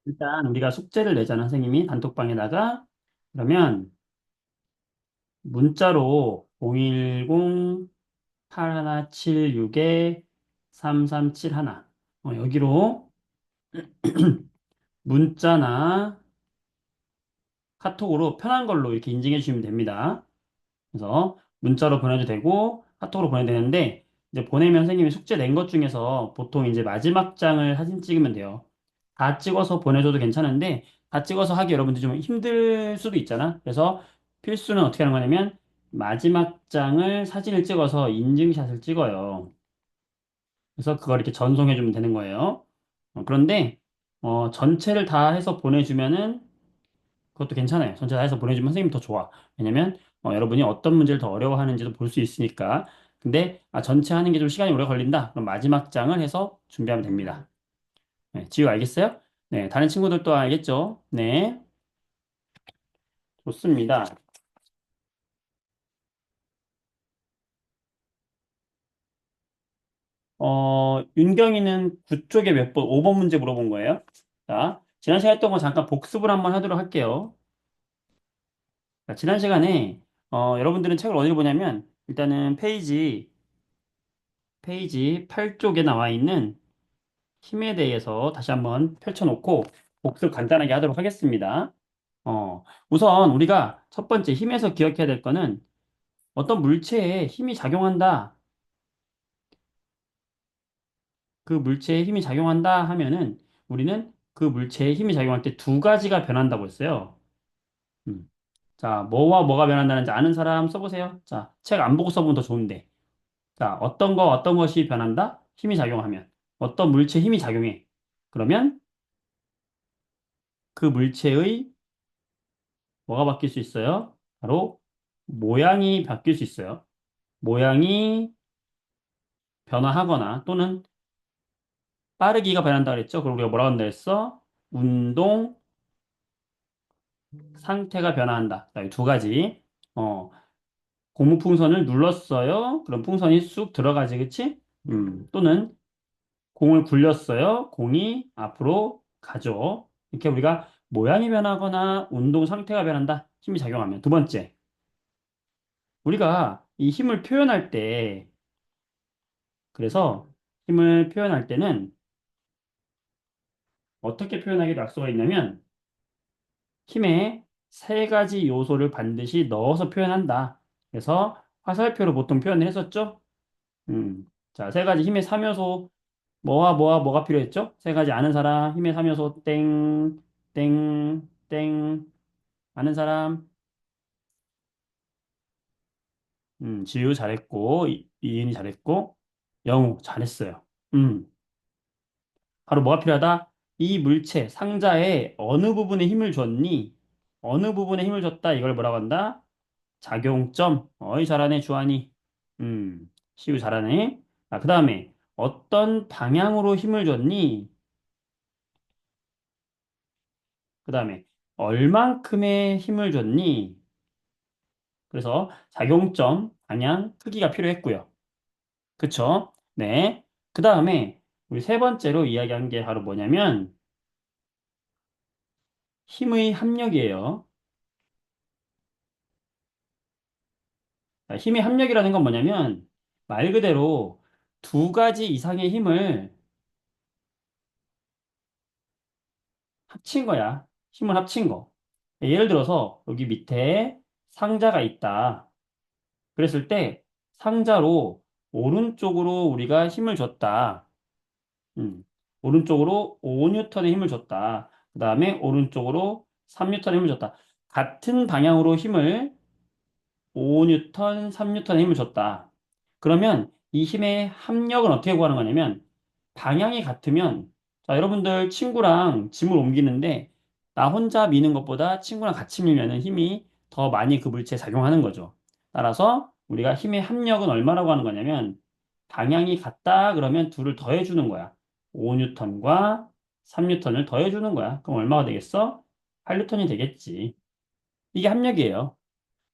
일단 우리가 숙제를 내잖아, 선생님이 단톡방에다가. 그러면 문자로 010-8176에 3371 여기로 문자나 카톡으로 편한 걸로 이렇게 인증해 주시면 됩니다. 그래서 문자로 보내도 되고 카톡으로 보내도 되는데 이제 보내면 선생님이 숙제 낸 것 중에서 보통 이제 마지막 장을 사진 찍으면 돼요. 다 찍어서 보내줘도 괜찮은데 다 찍어서 하기 여러분들 좀 힘들 수도 있잖아. 그래서 필수는 어떻게 하는 거냐면 마지막 장을 사진을 찍어서 인증샷을 찍어요. 그래서 그걸 이렇게 전송해 주면 되는 거예요. 그런데 전체를 다 해서 보내주면은 그것도 괜찮아요. 전체 다 해서 보내주면 선생님 더 좋아. 왜냐면 여러분이 어떤 문제를 더 어려워하는지도 볼 수 있으니까. 근데 전체 하는 게 좀 시간이 오래 걸린다. 그럼 마지막 장을 해서 준비하면 됩니다. 네, 지우 알겠어요? 네, 다른 친구들도 알겠죠? 네, 좋습니다. 윤경이는 9쪽에 몇 번, 5번 문제 물어본 거예요. 자, 지난 시간에 했던 거 잠깐 복습을 한번 하도록 할게요. 자, 지난 시간에 여러분들은 책을 어디로 보냐면 일단은 페이지 8쪽에 나와 있는 힘에 대해서 다시 한번 펼쳐놓고 복습 간단하게 하도록 하겠습니다. 우선 우리가 첫 번째 힘에서 기억해야 될 거는 어떤 물체에 힘이 작용한다. 그 물체에 힘이 작용한다 하면은 우리는 그 물체에 힘이 작용할 때 두 가지가 변한다고 했어요. 음. 자, 뭐와 뭐가 변한다는지 아는 사람 써보세요. 자, 책 안 보고 써보면 더 좋은데. 자, 어떤 것이 변한다? 힘이 작용하면. 어떤 물체에 힘이 작용해. 그러면 그 물체의 뭐가 바뀔 수 있어요? 바로 모양이 바뀔 수 있어요. 모양이 변화하거나 또는 빠르기가 변한다 그랬죠? 그리고 우리가 뭐라고 한다 했어? 운동 상태가 변화한다. 자, 이두 가지. 어, 고무 풍선을 눌렀어요. 그럼 풍선이 쑥 들어가지, 그치? 또는 공을 굴렸어요. 공이 앞으로 가죠. 이렇게 우리가 모양이 변하거나 운동 상태가 변한다. 힘이 작용하면. 두 번째, 우리가 이 힘을 표현할 때, 그래서 힘을 표현할 때는 어떻게 표현하기로 약속가 있냐면, 힘에 세 가지 요소를 반드시 넣어서 표현한다. 그래서 화살표로 보통 표현을 했었죠? 자, 세 가지 힘의 3요소, 뭐와 뭐가 필요했죠? 세 가지 아는 사람, 힘의 3요소, 땡, 땡, 땡. 아는 사람, 지유 잘했고, 이은이 잘했고, 영우 잘했어요. 음, 바로 뭐가 필요하다? 이 물체, 상자에 어느 부분에 힘을 줬니? 어느 부분에 힘을 줬다? 이걸 뭐라고 한다? 작용점. 어이, 잘하네, 주한이. 시우 잘하네. 그 다음에 어떤 방향으로 힘을 줬니? 그 다음에 얼만큼의 힘을 줬니? 그래서 작용점, 방향, 크기가 필요했고요. 그쵸? 네. 그 다음에 우리 세 번째로 이야기한 게 바로 뭐냐면 힘의 합력이에요. 자, 힘의 합력이라는 건 뭐냐면 말 그대로 두 가지 이상의 힘을 합친 거야. 힘을 합친 거. 예를 들어서 여기 밑에 상자가 있다. 그랬을 때 상자로 오른쪽으로 우리가 힘을 줬다. 음, 오른쪽으로 5뉴턴의 힘을 줬다. 그 다음에 오른쪽으로 3뉴턴의 힘을 줬다. 같은 방향으로 힘을 5뉴턴, 3뉴턴의 힘을 줬다. 그러면 이 힘의 합력은 어떻게 구하는 거냐면 방향이 같으면 자, 여러분들 친구랑 짐을 옮기는데 나 혼자 미는 것보다 친구랑 같이 밀면은 힘이 더 많이 그 물체에 작용하는 거죠. 따라서 우리가 힘의 합력은 얼마라고 하는 거냐면 방향이 같다 그러면 둘을 더해 주는 거야. 5뉴턴과 3뉴턴을 더해 주는 거야. 그럼 얼마가 되겠어? 8뉴턴이 되겠지. 이게 합력이에요.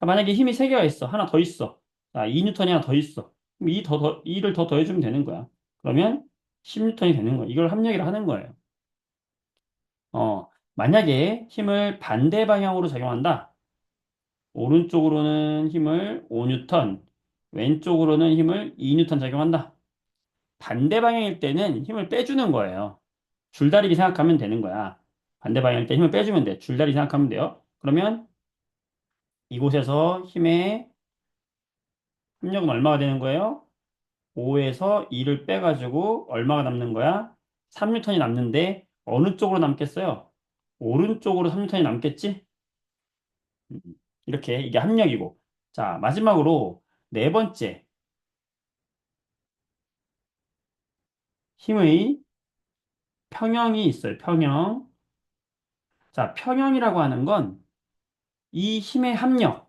만약에 힘이 세 개가 있어. 하나 더 있어. 자, 2뉴턴이 하나 더 있어. 그럼 2를 더 더해주면 되는 거야. 그러면 10뉴턴이 되는 거야. 이걸 합력이라 하는 거예요. 만약에 힘을 반대 방향으로 작용한다. 오른쪽으로는 힘을 5뉴턴, 왼쪽으로는 힘을 2뉴턴 작용한다. 반대 방향일 때는 힘을 빼주는 거예요. 줄다리기 생각하면 되는 거야. 반대 방향일 때 힘을 빼주면 돼. 줄다리기 생각하면 돼요. 그러면 이곳에서 힘의 합력은 얼마가 되는 거예요? 5에서 2를 빼가지고 얼마가 남는 거야? 3뉴턴이 남는데 어느 쪽으로 남겠어요? 오른쪽으로 3뉴턴이 남겠지? 음, 이렇게 이게 합력이고. 자, 마지막으로 네 번째 힘의 평형이 있어요. 평형. 자, 평형이라고 하는 건 이 힘의 합력,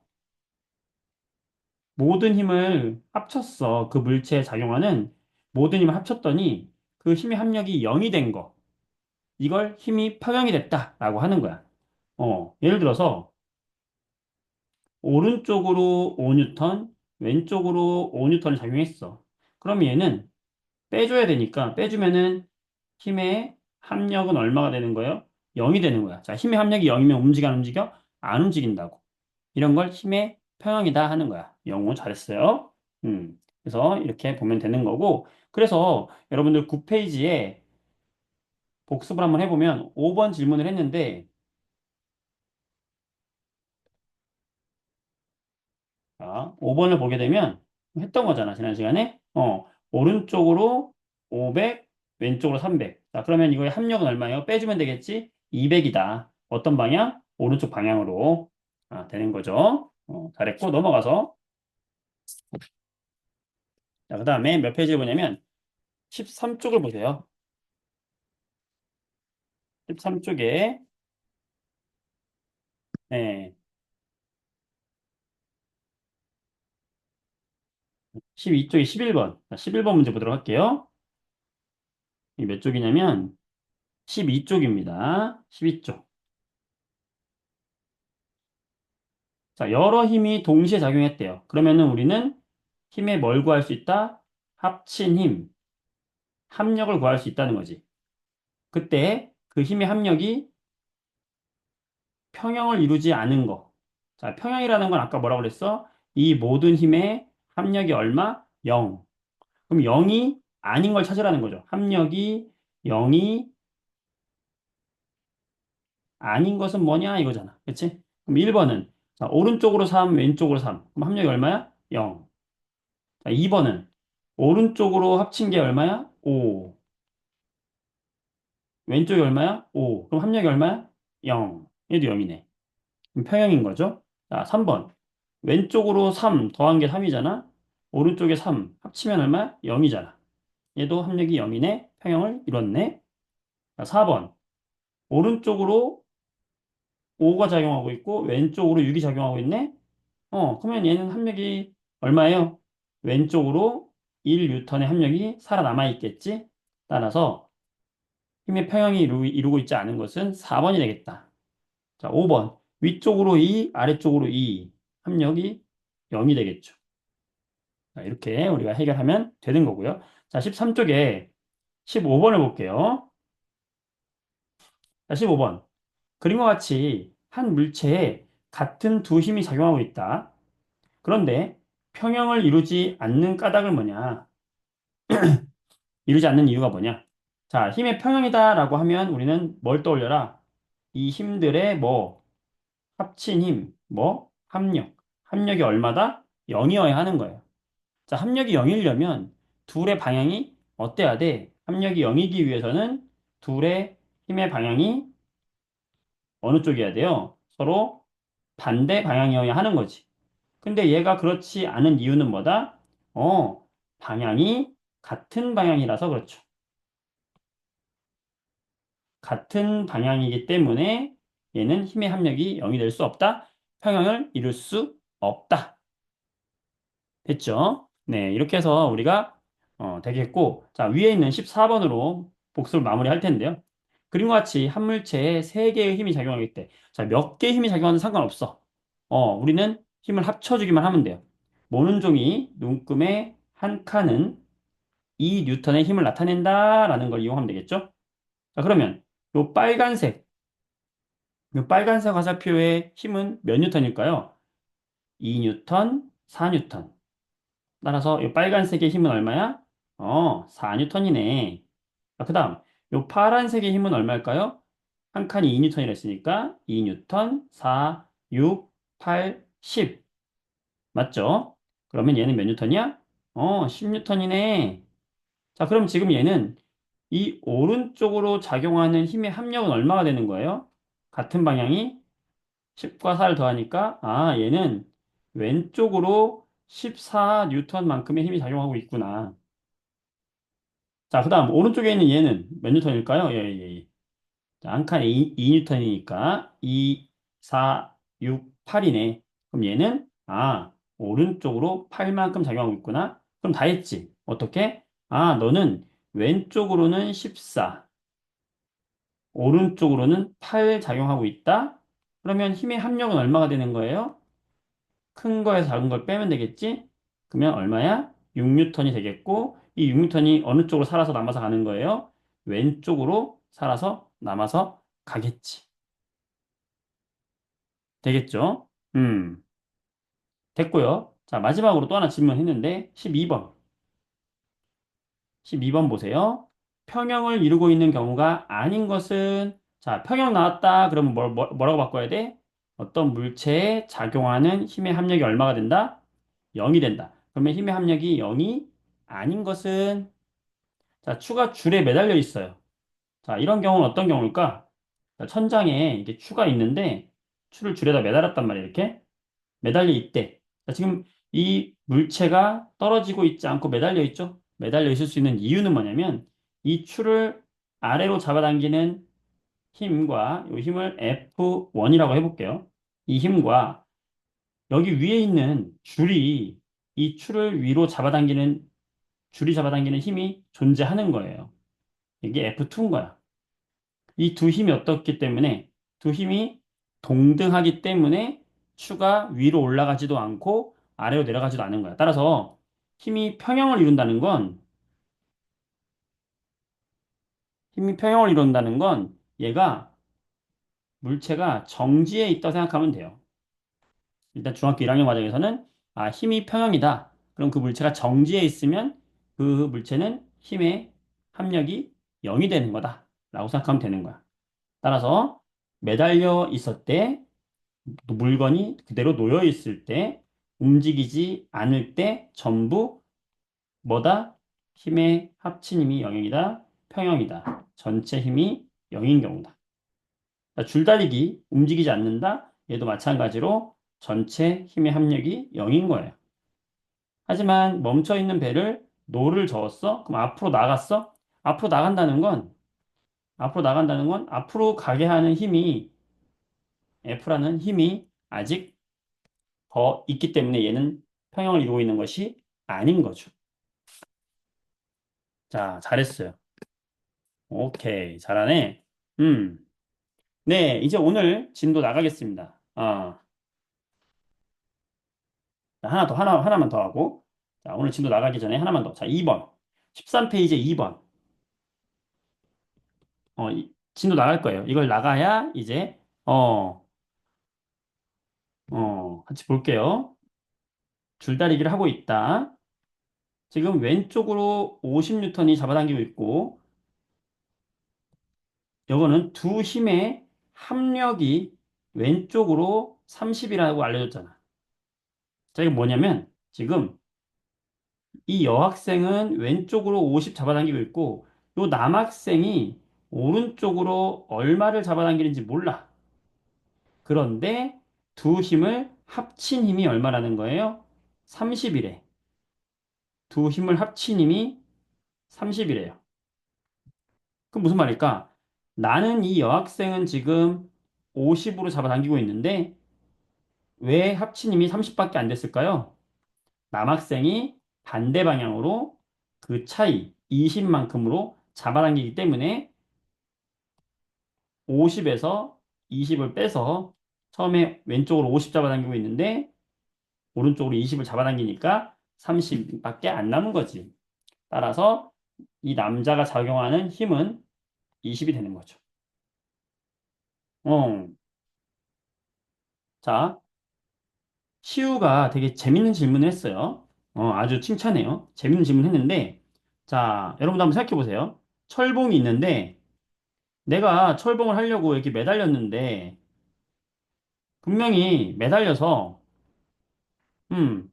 모든 힘을 합쳤어. 그 물체에 작용하는 모든 힘을 합쳤더니 그 힘의 합력이 0이 된 거. 이걸 힘이 평형이 됐다라고 하는 거야. 예를 들어서 오른쪽으로 5뉴턴, 왼쪽으로 5뉴턴을 작용했어. 그럼 얘는 빼줘야 되니까 빼주면은 힘의 합력은 얼마가 되는 거예요? 0이 되는 거야. 자, 힘의 합력이 0이면 움직여 안 움직여? 안 움직인다고. 이런 걸 힘의 평형이다 하는 거야. 영어 잘했어요. 그래서 이렇게 보면 되는 거고. 그래서 여러분들 9페이지에 복습을 한번 해보면 5번 질문을 했는데, 자, 5번을 보게 되면 했던 거잖아, 지난 시간에. 오른쪽으로 500, 왼쪽으로 300. 자, 그러면 이거의 합력은 얼마예요? 빼주면 되겠지? 200이다. 어떤 방향? 오른쪽 방향으로. 되는 거죠. 잘했고, 넘어가서. 자, 그 다음에 몇 페이지를 보냐면 13쪽을 보세요. 13쪽에, 12쪽에 11번. 자, 11번 문제 보도록 할게요. 이 몇 쪽이냐면 12쪽입니다. 12쪽. 자, 여러 힘이 동시에 작용했대요. 그러면은 우리는 힘의 뭘 구할 수 있다? 합친 힘, 합력을 구할 수 있다는 거지. 그때 그 힘의 합력이 평형을 이루지 않은 거. 자, 평형이라는 건 아까 뭐라고 그랬어? 이 모든 힘의 합력이 얼마? 0. 그럼 0이 아닌 걸 찾으라는 거죠. 합력이 0이 아닌 것은 뭐냐 이거잖아. 그치? 그럼 1번은 자, 오른쪽으로 3, 왼쪽으로 3. 그럼 합력이 얼마야? 0. 자, 2번은 오른쪽으로 합친 게 얼마야? 5. 왼쪽이 얼마야? 5. 그럼 합력이 얼마야? 0. 얘도 0이네. 그럼 평형인 거죠? 자, 3번. 왼쪽으로 3 더한 게 3이잖아? 오른쪽에 3 합치면 얼마야? 0이잖아. 얘도 합력이 0이네. 평형을 이뤘네. 자, 4번. 오른쪽으로 5가 작용하고 있고 왼쪽으로 6이 작용하고 있네. 그러면 얘는 합력이 얼마예요? 왼쪽으로 1뉴턴의 합력이 살아남아 있겠지? 따라서 힘의 평형이 이루고 있지 않은 것은 4번이 되겠다. 자, 5번. 위쪽으로 2, 아래쪽으로 2. 합력이 0이 되겠죠. 자, 이렇게 우리가 해결하면 되는 거고요. 자, 13쪽에 15번을 볼게요. 자, 15번. 그림과 같이 한 물체에 같은 두 힘이 작용하고 있다. 그런데 평형을 이루지 않는 까닭은 뭐냐? 이루지 않는 이유가 뭐냐? 자, 힘의 평형이다라고 하면 우리는 뭘 떠올려라? 이 힘들의 뭐, 합친 힘, 뭐, 합력. 합력이 얼마다? 0이어야 하는 거예요. 자, 합력이 0이려면 둘의 방향이 어때야 돼? 합력이 0이기 위해서는 둘의 힘의 방향이 어느 쪽이어야 돼요? 서로 반대 방향이어야 하는 거지. 근데 얘가 그렇지 않은 이유는 뭐다? 방향이 같은 방향이라서 그렇죠. 같은 방향이기 때문에 얘는 힘의 합력이 0이 될 수 없다. 평형을 이룰 수 없다. 됐죠? 네, 이렇게 해서 우리가 되겠고, 자, 위에 있는 14번으로 복습을 마무리할 텐데요. 그림과 같이 한 물체에 세 개의 힘이 작용하기 때, 자, 몇 개의 힘이 작용하는 상관없어. 우리는 힘을 합쳐주기만 하면 돼요. 모는 종이 눈금의 한 칸은 2뉴턴의 힘을 나타낸다라는 걸 이용하면 되겠죠? 자, 그러면 요 빨간색 이 빨간색 화살표의 힘은 몇 뉴턴일까요? 2뉴턴, 4뉴턴. 따라서 이 빨간색의 힘은 얼마야? 4뉴턴이네. 그 다음, 이 파란색의 힘은 얼마일까요? 한 칸이 2뉴턴이라 했으니까 2뉴턴, 4, 6, 8, 10. 맞죠? 그러면 얘는 몇 뉴턴이야? 10뉴턴이네. 자, 그럼 지금 얘는 이 오른쪽으로 작용하는 힘의 합력은 얼마가 되는 거예요? 같은 방향이 10과 4를 더하니까, 얘는 왼쪽으로 14뉴턴만큼의 힘이 작용하고 있구나. 자, 그 다음, 오른쪽에 있는 얘는 몇 뉴턴일까요? 예, 예, 예. 자, 한 칸에 2뉴턴이니까 2, 4, 6, 8이네. 그럼 얘는 오른쪽으로 8만큼 작용하고 있구나. 그럼 다 했지. 어떻게? 너는 왼쪽으로는 14, 오른쪽으로는 8 작용하고 있다. 그러면 힘의 합력은 얼마가 되는 거예요? 큰 거에서 작은 걸 빼면 되겠지? 그러면 얼마야? 6뉴턴이 되겠고, 이 6뉴턴이 어느 쪽으로 살아서 남아서 가는 거예요? 왼쪽으로 살아서 남아서 가겠지. 되겠죠? 됐고요. 자, 마지막으로 또 하나 질문했는데, 12번. 12번 보세요. 평형을 이루고 있는 경우가 아닌 것은, 자, 평형 나왔다. 그러면 뭐라고 바꿔야 돼? 어떤 물체에 작용하는 힘의 합력이 얼마가 된다? 0이 된다. 그러면 힘의 합력이 0이 아닌 것은, 자, 추가 줄에 매달려 있어요. 자, 이런 경우는 어떤 경우일까? 자, 천장에 이게 추가 있는데, 추를 줄에다 매달았단 말이에요. 이렇게. 매달려 있대. 자, 지금 이 물체가 떨어지고 있지 않고 매달려 있죠? 매달려 있을 수 있는 이유는 뭐냐면 이 추를 아래로 잡아당기는 힘과 이 힘을 F1이라고 해볼게요. 이 힘과 여기 위에 있는 줄이 이 추를 위로 잡아당기는 줄이 잡아당기는 힘이 존재하는 거예요. 이게 F2인 거야. 이 두 힘이 어떻기 때문에 두 힘이 동등하기 때문에 추가 위로 올라가지도 않고 아래로 내려가지도 않는 거야. 따라서 힘이 평형을 이룬다는 건 얘가 물체가 정지해 있다고 생각하면 돼요. 일단 중학교 1학년 과정에서는 힘이 평형이다. 그럼 그 물체가 정지해 있으면 그 물체는 힘의 합력이 0이 되는 거다. 라고 생각하면 되는 거야. 따라서 매달려 있었대 또 물건이 그대로 놓여 있을 때, 움직이지 않을 때 전부 뭐다? 힘의 합친 힘이 0이다. 평형이다. 전체 힘이 0인 경우다. 줄다리기, 움직이지 않는다. 얘도 마찬가지로 전체 힘의 합력이 0인 거예요. 하지만 멈춰 있는 배를 노를 저었어? 그럼 앞으로 나갔어? 앞으로 나간다는 건, 앞으로 가게 하는 힘이, F라는 힘이 아직 더 있기 때문에 얘는 평형을 이루고 있는 것이 아닌 거죠. 자, 잘했어요. 오케이, 잘하네. 음, 네, 이제 오늘 진도 나가겠습니다. 하나만 더 하고. 자, 오늘 진도 나가기 전에 하나만 더. 자, 2번. 13페이지 2번. 진도 나갈 거예요. 이걸 나가야 이제, 같이 볼게요. 줄다리기를 하고 있다. 지금 왼쪽으로 50뉴턴이 잡아당기고 있고, 요거는 두 힘의 합력이 왼쪽으로 30이라고 알려줬잖아. 자, 이게 뭐냐면 지금 이 여학생은 왼쪽으로 50 잡아당기고 있고 요 남학생이 오른쪽으로 얼마를 잡아당기는지 몰라. 그런데 두 힘을 합친 힘이 얼마라는 거예요? 30이래. 두 힘을 합친 힘이 30이래요. 그럼 무슨 말일까? 나는 이 여학생은 지금 50으로 잡아당기고 있는데 왜 합친 힘이 30밖에 안 됐을까요? 남학생이 반대 방향으로 그 차이 20만큼으로 잡아당기기 때문에 50에서 20을 빼서 처음에 왼쪽으로 50 잡아당기고 있는데 오른쪽으로 20을 잡아당기니까 30밖에 안 남은 거지. 따라서 이 남자가 작용하는 힘은 20이 되는 거죠. 어, 자, 시우가 되게 재밌는 질문을 했어요. 아주 칭찬해요. 재밌는 질문 했는데, 자, 여러분도 한번 생각해 보세요. 철봉이 있는데, 내가 철봉을 하려고 이렇게 매달렸는데, 분명히 매달려서, 음,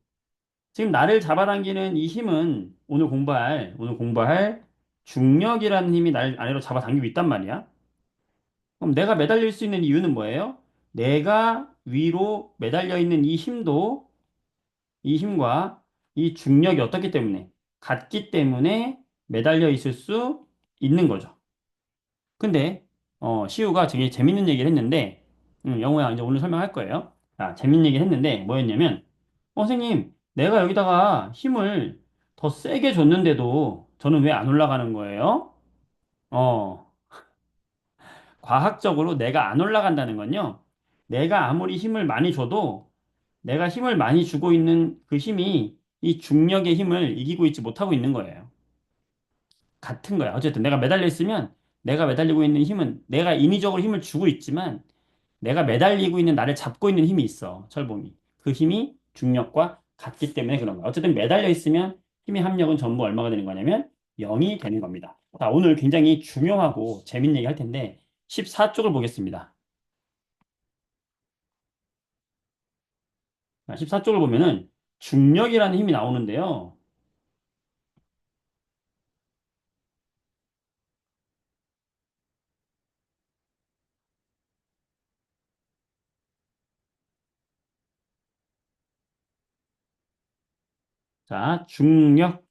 지금 나를 잡아당기는 이 힘은 오늘 공부할 중력이라는 힘이 나를 아래로 잡아당기고 있단 말이야. 그럼 내가 매달릴 수 있는 이유는 뭐예요? 내가 위로 매달려 있는 이 힘도 이 힘과 이 중력이 어떻기 때문에 같기 때문에 매달려 있을 수 있는 거죠. 근데 시우가 되게 재밌는 얘기를 했는데 영호야 이제 오늘 설명할 거예요. 자, 재밌는 얘기를 했는데 뭐였냐면 선생님 내가 여기다가 힘을 더 세게 줬는데도 저는 왜 안 올라가는 거예요? 어, 과학적으로 내가 안 올라간다는 건요. 내가 아무리 힘을 많이 줘도 내가 힘을 많이 주고 있는 그 힘이 이 중력의 힘을 이기고 있지 못하고 있는 거예요. 같은 거야. 어쨌든 내가 매달려 있으면 내가 매달리고 있는 힘은 내가 인위적으로 힘을 주고 있지만 내가 매달리고 있는 나를 잡고 있는 힘이 있어. 철봉이. 그 힘이 중력과 같기 때문에 그런 거야. 어쨌든 매달려 있으면 힘의 합력은 전부 얼마가 되는 거냐면 0이 되는 겁니다. 자, 오늘 굉장히 중요하고 재밌는 얘기 할 텐데 14쪽을 보겠습니다. 14쪽을 보면은 중력이라는 힘이 나오는데요. 자, 중력.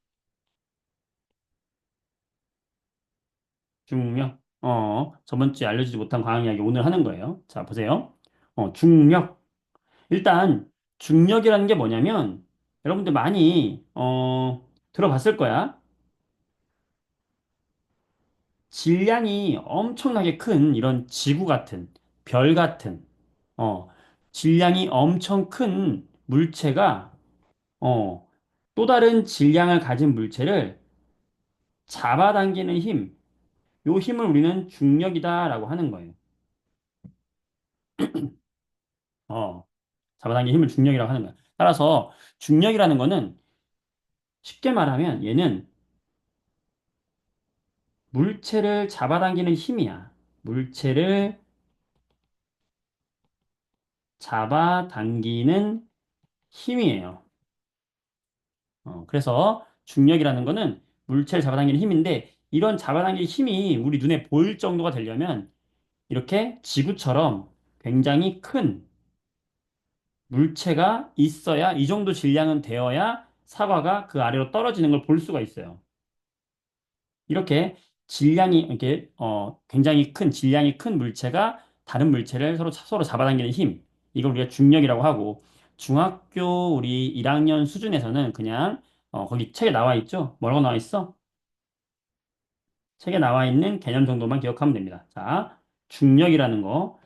저번 주에 알려주지 못한 과학 이야기 오늘 하는 거예요. 자, 보세요. 중력. 일단, 중력이라는 게 뭐냐면, 여러분들 많이, 들어봤을 거야. 질량이 엄청나게 큰 이런 지구 같은, 별 같은, 어, 질량이 엄청 큰 물체가, 어, 또 다른 질량을 가진 물체를 잡아당기는 힘, 요 힘을 우리는 중력이다라고 하는 거예요. 어. 잡아당기는 힘을 중력이라고 하는 거야. 따라서 중력이라는 거는 쉽게 말하면 얘는 물체를 잡아당기는 힘이야. 물체를 잡아당기는 힘이에요. 그래서 중력이라는 거는 물체를 잡아당기는 힘인데 이런 잡아당기는 힘이 우리 눈에 보일 정도가 되려면 이렇게 지구처럼 굉장히 큰 물체가 있어야 이 정도 질량은 되어야 사과가 그 아래로 떨어지는 걸 볼 수가 있어요. 이렇게 굉장히 큰 질량이 큰 물체가 다른 물체를 서로 잡아당기는 힘. 이걸 우리가 중력이라고 하고 중학교 우리 1학년 수준에서는 그냥 거기 책에 나와 있죠? 뭐라고 나와 있어? 책에 나와 있는 개념 정도만 기억하면 됩니다. 자, 중력이라는 거.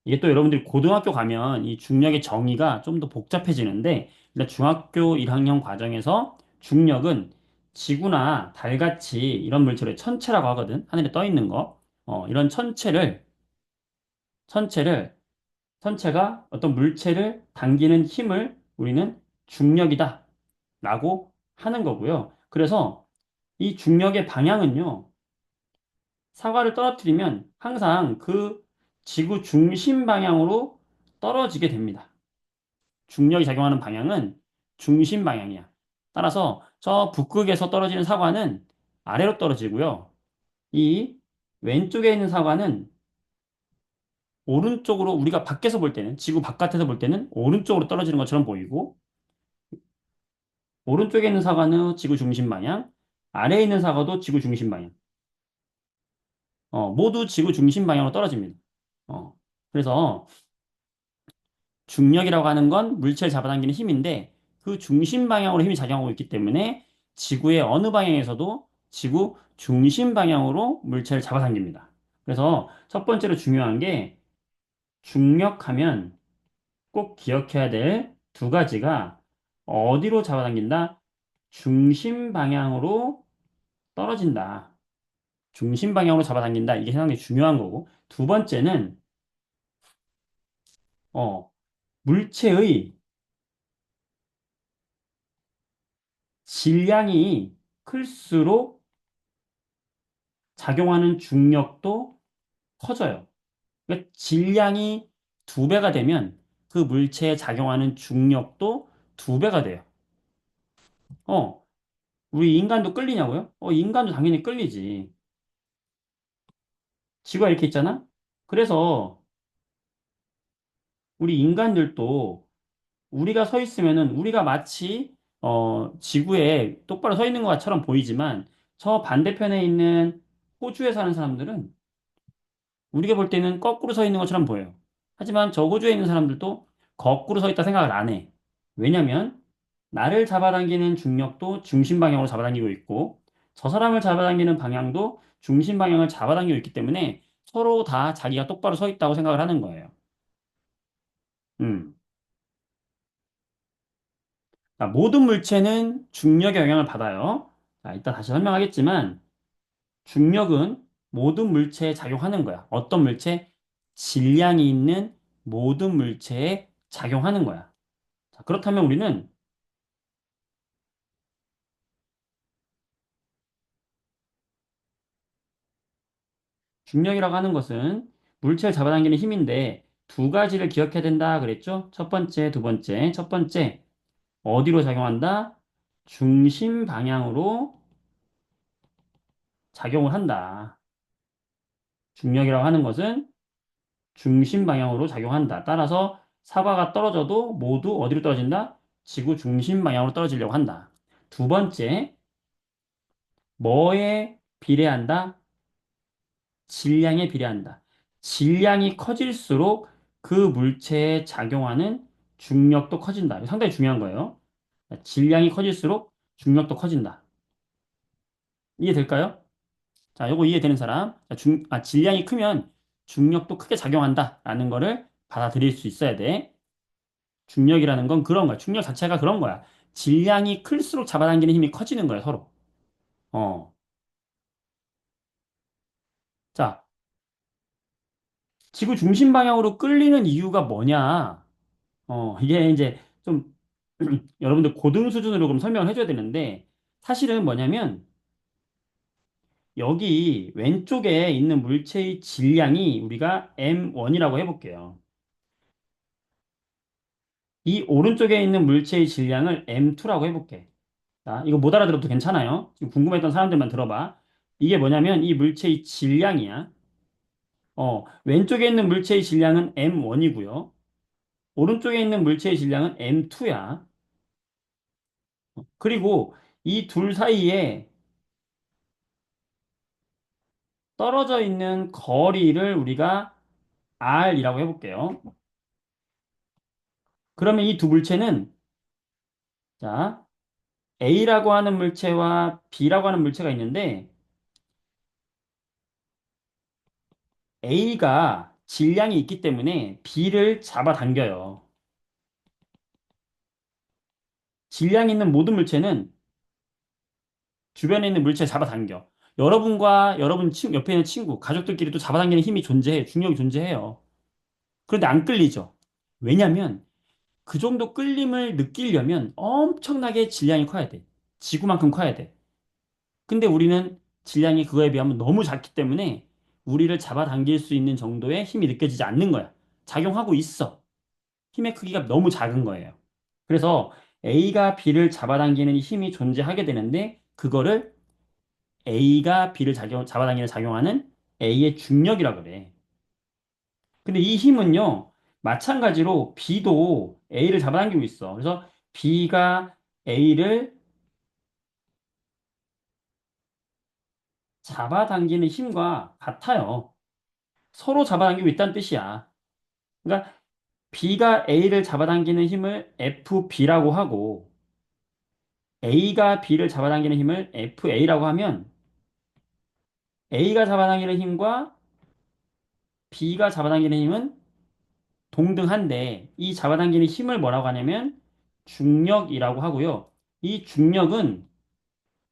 이게 또 여러분들이 고등학교 가면 이 중력의 정의가 좀 더 복잡해지는데, 일단 중학교 1학년 과정에서 중력은 지구나 달같이 이런 물체를 천체라고 하거든. 하늘에 떠 있는 거. 이런 천체를, 천체가 어떤 물체를 당기는 힘을 우리는 중력이다. 라고 하는 거고요. 그래서 이 중력의 방향은요, 사과를 떨어뜨리면 항상 그 지구 중심 방향으로 떨어지게 됩니다. 중력이 작용하는 방향은 중심 방향이야. 따라서 저 북극에서 떨어지는 사과는 아래로 떨어지고요. 이 왼쪽에 있는 사과는 오른쪽으로 우리가 밖에서 볼 때는 지구 바깥에서 볼 때는 오른쪽으로 떨어지는 것처럼 보이고 오른쪽에 있는 사과는 지구 중심 방향, 아래에 있는 사과도 지구 중심 방향. 모두 지구 중심 방향으로 떨어집니다. 어, 그래서 중력이라고 하는 건 물체를 잡아당기는 힘인데 그 중심 방향으로 힘이 작용하고 있기 때문에 지구의 어느 방향에서도 지구 중심 방향으로 물체를 잡아당깁니다. 그래서 첫 번째로 중요한 게 중력하면 꼭 기억해야 될 두 가지가 어디로 잡아당긴다? 중심 방향으로 떨어진다. 중심 방향으로 잡아당긴다. 이게 상당히 중요한 거고. 두 번째는 어, 물체의 질량이 클수록 작용하는 중력도 커져요. 그러니까 질량이 두 배가 되면 그 물체에 작용하는 중력도 두 배가 돼요. 어, 우리 인간도 끌리냐고요? 인간도 당연히 끌리지. 지구가 이렇게 있잖아? 그래서 우리 인간들도 우리가 서 있으면은 우리가 마치 지구에 똑바로 서 있는 것처럼 보이지만 저 반대편에 있는 호주에 사는 사람들은 우리가 볼 때는 거꾸로 서 있는 것처럼 보여요. 하지만 저 호주에 있는 사람들도 거꾸로 서 있다 생각을 안 해. 왜냐면 나를 잡아당기는 중력도 중심 방향으로 잡아당기고 있고 저 사람을 잡아당기는 방향도 중심 방향을 잡아당기고 있기 때문에 서로 다 자기가 똑바로 서 있다고 생각을 하는 거예요. 음. 자, 모든 물체는 중력의 영향을 받아요. 자, 이따 다시 설명하겠지만 중력은 모든 물체에 작용하는 거야. 어떤 물체? 질량이 있는 모든 물체에 작용하는 거야. 자, 그렇다면 우리는 중력이라고 하는 것은 물체를 잡아당기는 힘인데 두 가지를 기억해야 된다 그랬죠? 첫 번째, 두 번째. 첫 번째, 어디로 작용한다? 중심 방향으로 작용을 한다. 중력이라고 하는 것은 중심 방향으로 작용한다. 따라서 사과가 떨어져도 모두 어디로 떨어진다? 지구 중심 방향으로 떨어지려고 한다. 두 번째, 뭐에 비례한다? 질량에 비례한다. 질량이 커질수록 그 물체에 작용하는 중력도 커진다. 이거 상당히 중요한 거예요. 질량이 커질수록 중력도 커진다. 이해될까요? 자, 요거 이해되는 사람. 자, 질량이 크면 중력도 크게 작용한다. 라는 거를 받아들일 수 있어야 돼. 중력이라는 건 그런 거야. 중력 자체가 그런 거야. 질량이 클수록 잡아당기는 힘이 커지는 거야, 서로. 어. 자, 지구 중심 방향으로 끌리는 이유가 뭐냐? 이게 이제 좀 여러분들 고등 수준으로 그럼 설명을 해줘야 되는데 사실은 뭐냐면 여기 왼쪽에 있는 물체의 질량이 우리가 M1이라고 해볼게요. 이 오른쪽에 있는 물체의 질량을 M2라고 해볼게. 자, 이거 못 알아들어도 괜찮아요. 지금 궁금했던 사람들만 들어봐. 이게 뭐냐면 이 물체의 질량이야. 왼쪽에 있는 물체의 질량은 M1이고요. 오른쪽에 있는 물체의 질량은 M2야. 그리고 이 둘 사이에 떨어져 있는 거리를 우리가 R이라고 해볼게요. 그러면 이 두 물체는 자, A라고 하는 물체와 B라고 하는 물체가 있는데 A가 질량이 있기 때문에 B를 잡아당겨요. 질량이 있는 모든 물체는 주변에 있는 물체를 잡아당겨. 여러분과 여러분 옆에 있는 친구, 가족들끼리도 잡아당기는 힘이 존재해. 중력이 존재해요. 그런데 안 끌리죠. 왜냐면 그 정도 끌림을 느끼려면 엄청나게 질량이 커야 돼. 지구만큼 커야 돼. 근데 우리는 질량이 그거에 비하면 너무 작기 때문에 우리를 잡아당길 수 있는 정도의 힘이 느껴지지 않는 거야. 작용하고 있어. 힘의 크기가 너무 작은 거예요. 그래서 A가 B를 잡아당기는 힘이 존재하게 되는데 그거를 A가 B를 잡아당기는 작용하는 A의 중력이라 그래. 근데 이 힘은요, 마찬가지로 B도 A를 잡아당기고 있어. 그래서 B가 A를 잡아당기는 힘과 같아요. 서로 잡아당기고 있다는 뜻이야. 그러니까 B가 A를 잡아당기는 힘을 FB라고 하고 A가 B를 잡아당기는 힘을 FA라고 하면 A가 잡아당기는 힘과 B가 잡아당기는 힘은 동등한데 이 잡아당기는 힘을 뭐라고 하냐면 중력이라고 하고요. 이 중력은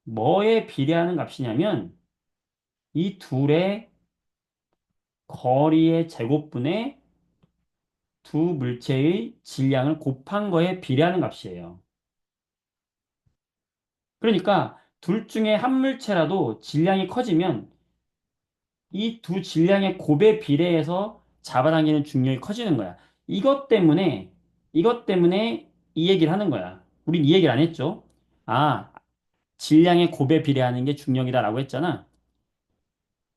뭐에 비례하는 값이냐면 이 둘의 거리의 제곱분의 두 물체의 질량을 곱한 거에 비례하는 값이에요. 그러니까 둘 중에 한 물체라도 질량이 커지면 이 두 질량의 곱에 비례해서 잡아당기는 중력이 커지는 거야. 이것 때문에, 이것 때문에 이 얘기를 하는 거야. 우린 이 얘기를 안 했죠. 아, 질량의 곱에 비례하는 게 중력이다라고 했잖아.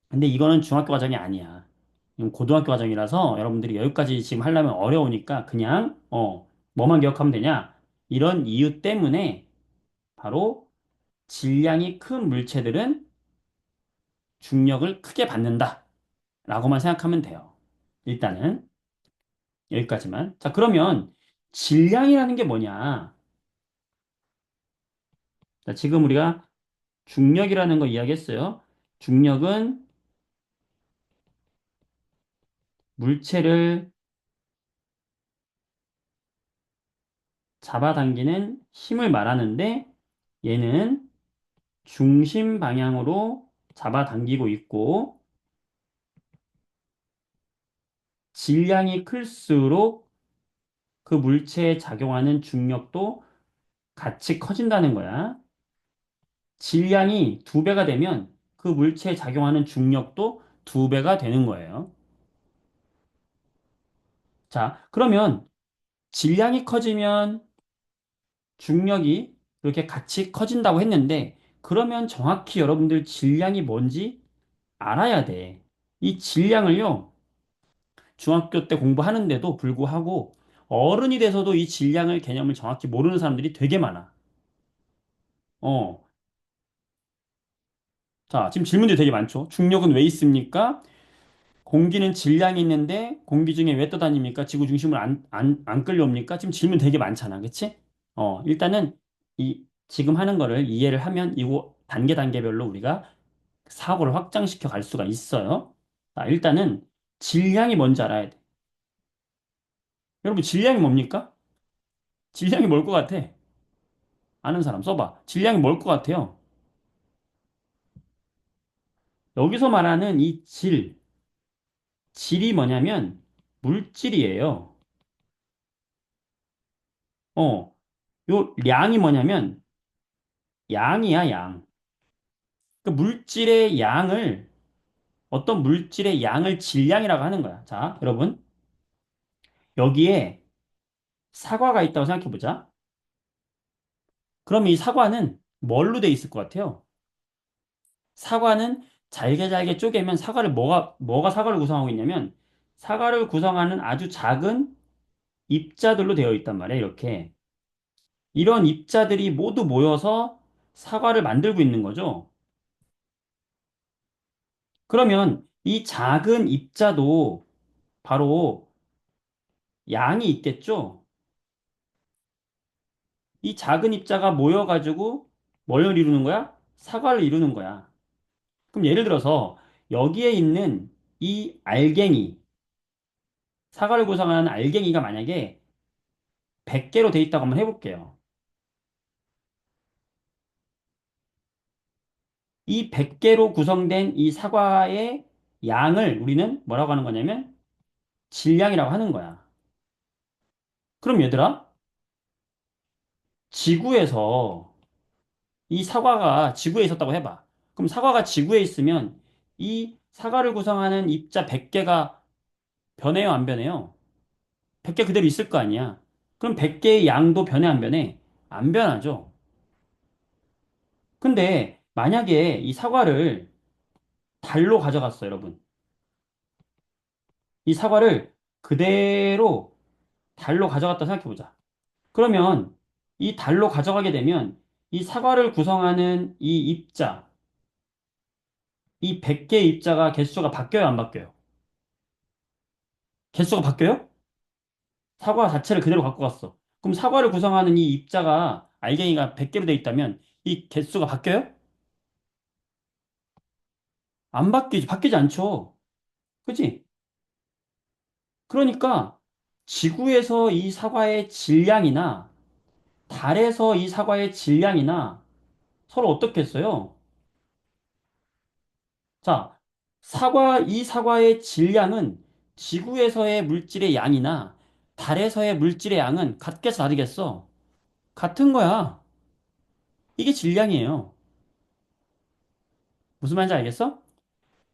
근데 이거는 중학교 과정이 아니야. 이건 고등학교 과정이라서 여러분들이 여기까지 지금 하려면 어려우니까 그냥, 뭐만 기억하면 되냐? 이런 이유 때문에 바로 질량이 큰 물체들은 중력을 크게 받는다. 라고만 생각하면 돼요. 일단은 여기까지만. 자, 그러면 질량이라는 게 뭐냐? 자, 지금 우리가 중력이라는 거 이야기했어요. 중력은 물체를 잡아당기는 힘을 말하는데 얘는 중심 방향으로 잡아당기고 있고 질량이 클수록 그 물체에 작용하는 중력도 같이 커진다는 거야. 질량이 두 배가 되면 그 물체에 작용하는 중력도 두 배가 되는 거예요. 자, 그러면 질량이 커지면 중력이 그렇게 같이 커진다고 했는데 그러면 정확히 여러분들 질량이 뭔지 알아야 돼. 이 질량을요, 중학교 때 공부하는데도 불구하고 어른이 돼서도 이 질량을 개념을 정확히 모르는 사람들이 되게 많아. 어. 자, 지금 질문들이 되게 많죠. 중력은 왜 있습니까? 공기는 질량이 있는데 공기 중에 왜 떠다닙니까? 지구 중심을 안 끌려옵니까? 지금 질문 되게 많잖아. 그치? 일단은 지금 하는 거를 이해를 하면 이거 단계별로 우리가 사고를 확장시켜 갈 수가 있어요. 자, 일단은 질량이 뭔지 알아야 돼. 여러분, 질량이 뭡니까? 질량이 뭘 것 같아? 아는 사람 써봐. 질량이 뭘 것 같아요? 여기서 말하는 질이 뭐냐면 물질이에요. 어, 요 량이 뭐냐면 양이야, 양. 그 물질의 양을, 어떤 물질의 양을 질량이라고 하는 거야. 자, 여러분, 여기에 사과가 있다고 생각해 보자. 그럼 이 사과는 뭘로 돼 있을 것 같아요? 사과는 잘게 잘게 쪼개면 뭐가 사과를 구성하고 있냐면 사과를 구성하는 아주 작은 입자들로 되어 있단 말이에요, 이렇게. 이런 입자들이 모두 모여서 사과를 만들고 있는 거죠. 그러면 이 작은 입자도 바로 양이 있겠죠? 이 작은 입자가 모여가지고 뭘 이루는 거야? 사과를 이루는 거야. 그럼 예를 들어서 여기에 있는 이 알갱이, 사과를 구성하는 알갱이가 만약에 100개로 돼 있다고 한번 해볼게요. 이 100개로 구성된 이 사과의 양을 우리는 뭐라고 하는 거냐면 질량이라고 하는 거야. 그럼 얘들아, 지구에서 이 사과가 지구에 있었다고 해봐. 그럼 사과가 지구에 있으면 이 사과를 구성하는 입자 100개가 변해요, 안 변해요? 100개 그대로 있을 거 아니야. 그럼 100개의 양도 변해, 안 변해? 안 변하죠. 근데 만약에 이 사과를 달로 가져갔어, 여러분. 이 사과를 그대로 달로 가져갔다 생각해보자. 그러면 이 달로 가져가게 되면 이 사과를 구성하는 이 입자, 이 100개의 입자가 개수가 바뀌어요, 안 바뀌어요? 개수가 바뀌어요? 사과 자체를 그대로 갖고 갔어. 그럼 사과를 구성하는 이 입자가 알갱이가 100개로 돼 있다면 이 개수가 바뀌어요? 안 바뀌지, 바뀌지 않죠. 그지? 그러니까 지구에서 이 사과의 질량이나 달에서 이 사과의 질량이나 서로 어떻게 했어요? 자, 이 사과의 질량은 지구에서의 물질의 양이나 달에서의 물질의 양은 같겠어, 다르겠어? 같은 거야. 이게 질량이에요. 무슨 말인지 알겠어?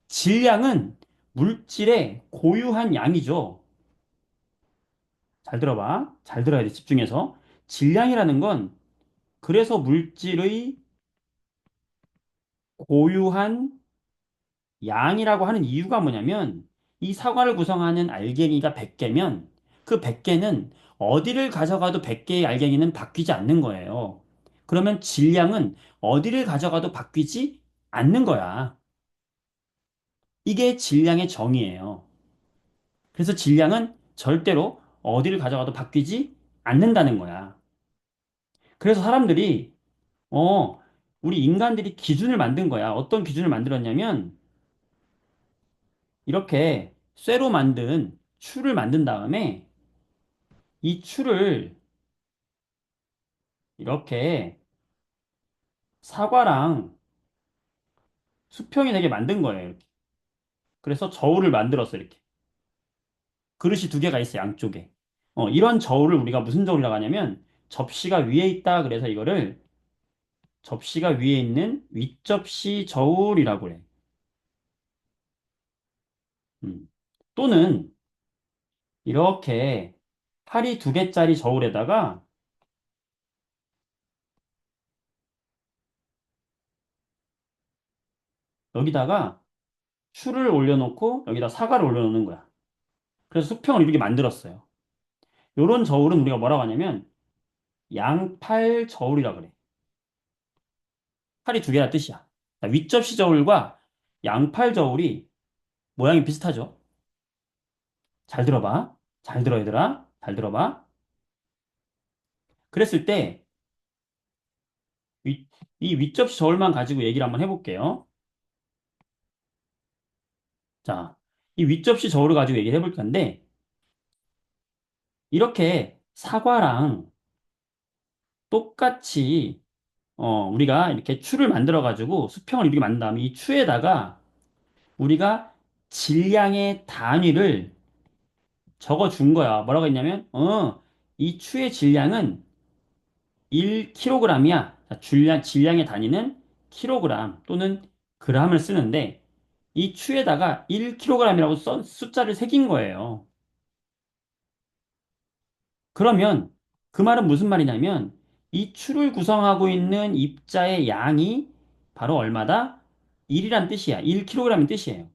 질량은 물질의 고유한 양이죠. 잘 들어봐. 잘 들어야 돼, 집중해서. 질량이라는 건 그래서 물질의 고유한 양이라고 하는 이유가 뭐냐면 이 사과를 구성하는 알갱이가 100개면 그 100개는 어디를 가져가도 100개의 알갱이는 바뀌지 않는 거예요. 그러면 질량은 어디를 가져가도 바뀌지 않는 거야. 이게 질량의 정의예요. 그래서 질량은 절대로 어디를 가져가도 바뀌지 않는다는 거야. 그래서 사람들이, 어, 우리 인간들이 기준을 만든 거야. 어떤 기준을 만들었냐면, 이렇게 쇠로 만든 추를 만든 다음에 이 추를 이렇게 사과랑 수평이 되게 만든 거예요. 이렇게. 그래서 저울을 만들었어, 이렇게. 그릇이 두 개가 있어, 양쪽에. 이런 저울을 우리가 무슨 저울이라고 하냐면, 접시가 위에 있다. 그래서 이거를 접시가 위에 있는 윗접시 저울이라고 해. 또는 이렇게 파리 두 개짜리 저울에다가 여기다가 추를 올려놓고 여기다 사과를 올려놓는 거야. 그래서 수평을 이렇게 만들었어요. 요런 저울은 우리가 뭐라고 하냐면 양팔 저울이라 그래. 팔이 두 개라 뜻이야. 자, 윗접시 저울과 양팔 저울이 모양이 비슷하죠? 잘 들어봐. 잘 들어, 얘들아. 잘 들어봐. 그랬을 때, 이 윗접시 저울만 가지고 얘기를 한번 해볼게요. 자, 이 윗접시 저울을 가지고 얘기를 해볼 건데, 이렇게 사과랑 똑같이, 우리가 이렇게 추를 만들어가지고 수평을 이렇게 만든 다음에 이 추에다가 우리가 질량의 단위를 적어 준 거야. 뭐라고 했냐면, 이 추의 질량은 1kg이야. 질량의 단위는 킬로그램 또는 그램을 쓰는데, 이 추에다가 1kg이라고 숫자를 새긴 거예요. 그러면 그 말은 무슨 말이냐면, 이 추를 구성하고 있는 입자의 양이 바로 얼마다? 1이란 뜻이야. 1kg인 뜻이에요.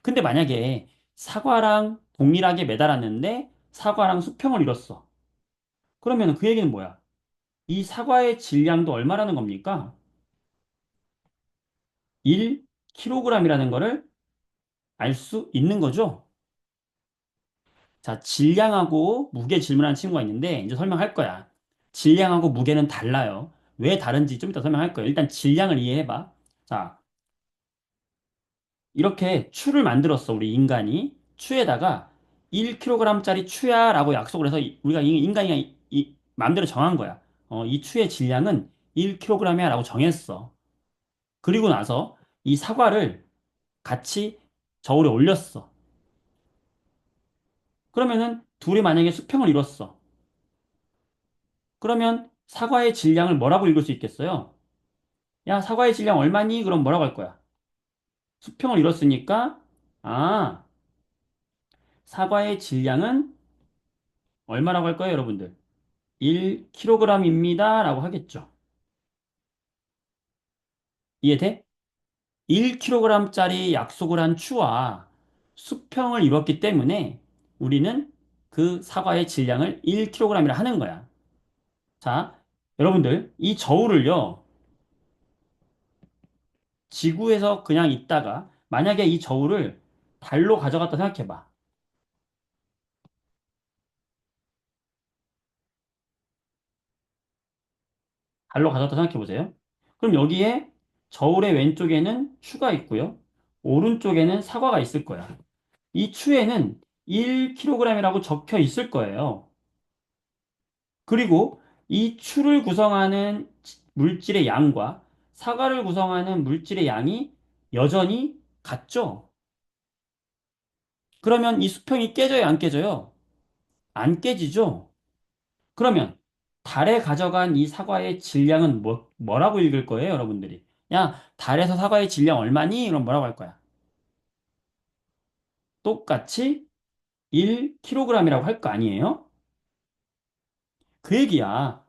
근데 만약에 사과랑 동일하게 매달았는데 사과랑 수평을 이뤘어. 그러면 그 얘기는 뭐야? 이 사과의 질량도 얼마라는 겁니까? 1kg이라는 거를 알 수 있는 거죠? 자, 질량하고 무게 질문하는 친구가 있는데 이제 설명할 거야. 질량하고 무게는 달라요. 왜 다른지 좀 이따 설명할 거예요. 일단 질량을 이해해봐. 자, 이렇게 추를 만들었어, 우리 인간이. 추에다가 1kg짜리 추야라고 약속을 해서 우리가 인간이 마음대로 정한 거야. 이 추의 질량은 1kg이야 라고 정했어. 그리고 나서 이 사과를 같이 저울에 올렸어. 그러면은 둘이 만약에 수평을 이뤘어. 그러면 사과의 질량을 뭐라고 읽을 수 있겠어요? 야, 사과의 질량 얼마니? 그럼 뭐라고 할 거야? 수평을 이뤘으니까, 아, 사과의 질량은 얼마라고 할 거예요, 여러분들? 1kg입니다. 라고 하겠죠. 이해돼? 1kg짜리 약속을 한 추와 수평을 이뤘기 때문에 우리는 그 사과의 질량을 1kg이라 하는 거야. 자, 여러분들, 이 저울을요, 지구에서 그냥 있다가 만약에 이 저울을 달로 가져갔다 생각해봐. 달로 가져갔다 생각해보세요. 그럼 여기에 저울의 왼쪽에는 추가 있고요. 오른쪽에는 사과가 있을 거야. 이 추에는 1kg이라고 적혀 있을 거예요. 그리고 이 추를 구성하는 물질의 양과 사과를 구성하는 물질의 양이 여전히 같죠? 그러면 이 수평이 깨져요, 안 깨져요? 안 깨지죠? 그러면 달에 가져간 이 사과의 질량은 뭐라고 읽을 거예요, 여러분들이? 야, 달에서 사과의 질량 얼마니? 그럼 뭐라고 할 거야? 똑같이 1kg이라고 할 거 아니에요? 그 얘기야.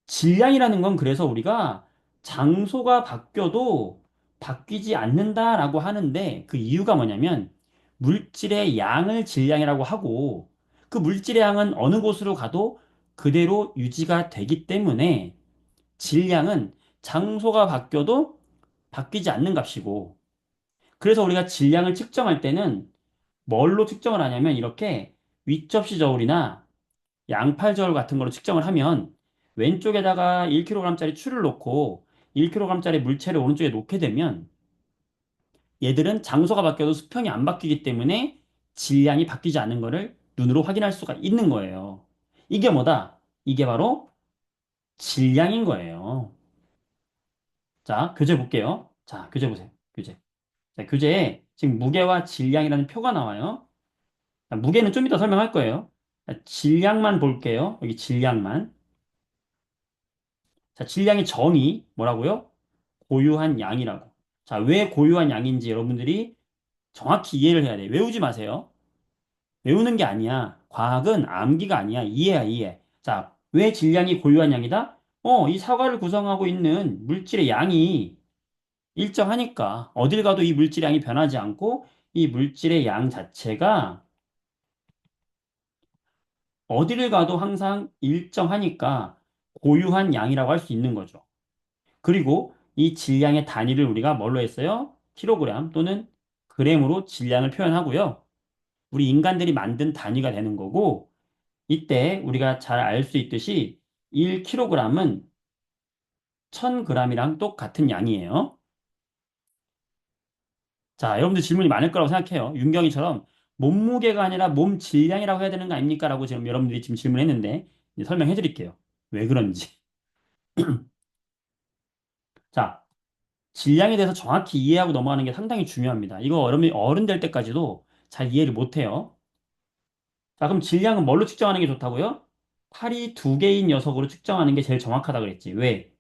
질량이라는 건 그래서 우리가 장소가 바뀌어도 바뀌지 않는다라고 하는데 그 이유가 뭐냐면 물질의 양을 질량이라고 하고 그 물질의 양은 어느 곳으로 가도 그대로 유지가 되기 때문에 질량은 장소가 바뀌어도 바뀌지 않는 값이고 그래서 우리가 질량을 측정할 때는 뭘로 측정을 하냐면 이렇게 윗접시 저울이나 양팔 저울 같은 거로 측정을 하면 왼쪽에다가 1kg짜리 추를 놓고 1kg짜리 물체를 오른쪽에 놓게 되면 얘들은 장소가 바뀌어도 수평이 안 바뀌기 때문에 질량이 바뀌지 않는 거를 눈으로 확인할 수가 있는 거예요. 이게 뭐다? 이게 바로 질량인 거예요. 자, 교재 볼게요. 자, 교재 보세요. 교재. 자, 교재에 지금 무게와 질량이라는 표가 나와요. 자, 무게는 좀 이따 설명할 거예요. 자, 질량만 볼게요. 여기 질량만. 자, 질량의 정의 뭐라고요? 고유한 양이라고. 자, 왜 고유한 양인지 여러분들이 정확히 이해를 해야 돼. 외우지 마세요. 외우는 게 아니야. 과학은 암기가 아니야. 이해야, 이해. 자, 왜 질량이 고유한 양이다? 이 사과를 구성하고 있는 물질의 양이 일정하니까 어딜 가도 이 물질의 양이 변하지 않고 이 물질의 양 자체가 어디를 가도 항상 일정하니까 고유한 양이라고 할 수 있는 거죠. 그리고 이 질량의 단위를 우리가 뭘로 했어요? 킬로그램 또는 그램으로 질량을 표현하고요. 우리 인간들이 만든 단위가 되는 거고, 이때 우리가 잘 알 수 있듯이 1kg은 1000g이랑 똑같은 양이에요. 자, 여러분들 질문이 많을 거라고 생각해요. 윤경이처럼 몸무게가 아니라 몸 질량이라고 해야 되는 거 아닙니까? 라고 지금 여러분들이 지금 질문했는데, 이제 설명해 드릴게요. 왜 그런지. 자, 질량에 대해서 정확히 이해하고 넘어가는 게 상당히 중요합니다. 이거 어른 될 때까지도 잘 이해를 못 해요. 자, 그럼 질량은 뭘로 측정하는 게 좋다고요? 팔이 두 개인 녀석으로 측정하는 게 제일 정확하다 그랬지. 왜?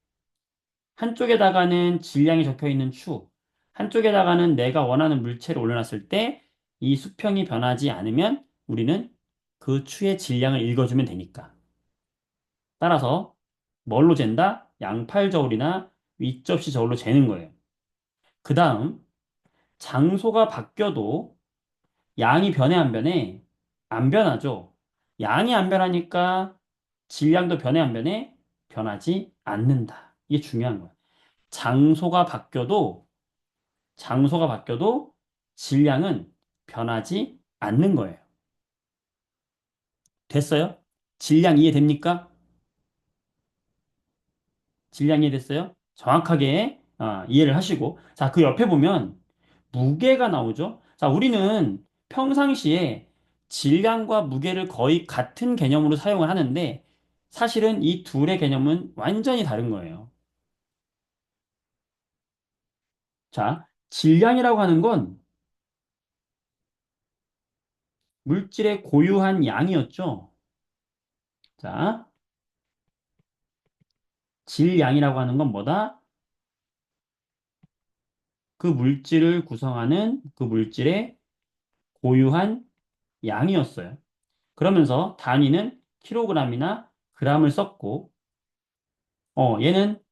한쪽에다가는 질량이 적혀 있는 추, 한쪽에다가는 내가 원하는 물체를 올려놨을 때 이 수평이 변하지 않으면 우리는 그 추의 질량을 읽어주면 되니까. 따라서 뭘로 잰다? 양팔 저울이나 윗접시 저울로 재는 거예요. 그 다음, 장소가 바뀌어도 양이 변해 안 변해? 안 변하죠. 양이 안 변하니까 질량도 변해 안 변해? 변하지 않는다. 이게 중요한 거야. 장소가 바뀌어도 장소가 바뀌어도 질량은 변하지 않는 거예요. 됐어요? 질량 이해됩니까? 질량 이해됐어요? 정확하게 이해를 하시고 자, 그 옆에 보면 무게가 나오죠. 자, 우리는 평상시에 질량과 무게를 거의 같은 개념으로 사용을 하는데 사실은 이 둘의 개념은 완전히 다른 거예요. 자, 질량이라고 하는 건 물질의 고유한 양이었죠. 자, 질량이라고 하는 건 뭐다? 그 물질을 구성하는 그 물질의 고유한 양이었어요. 그러면서 단위는 킬로그램이나 g을 썼고, 얘는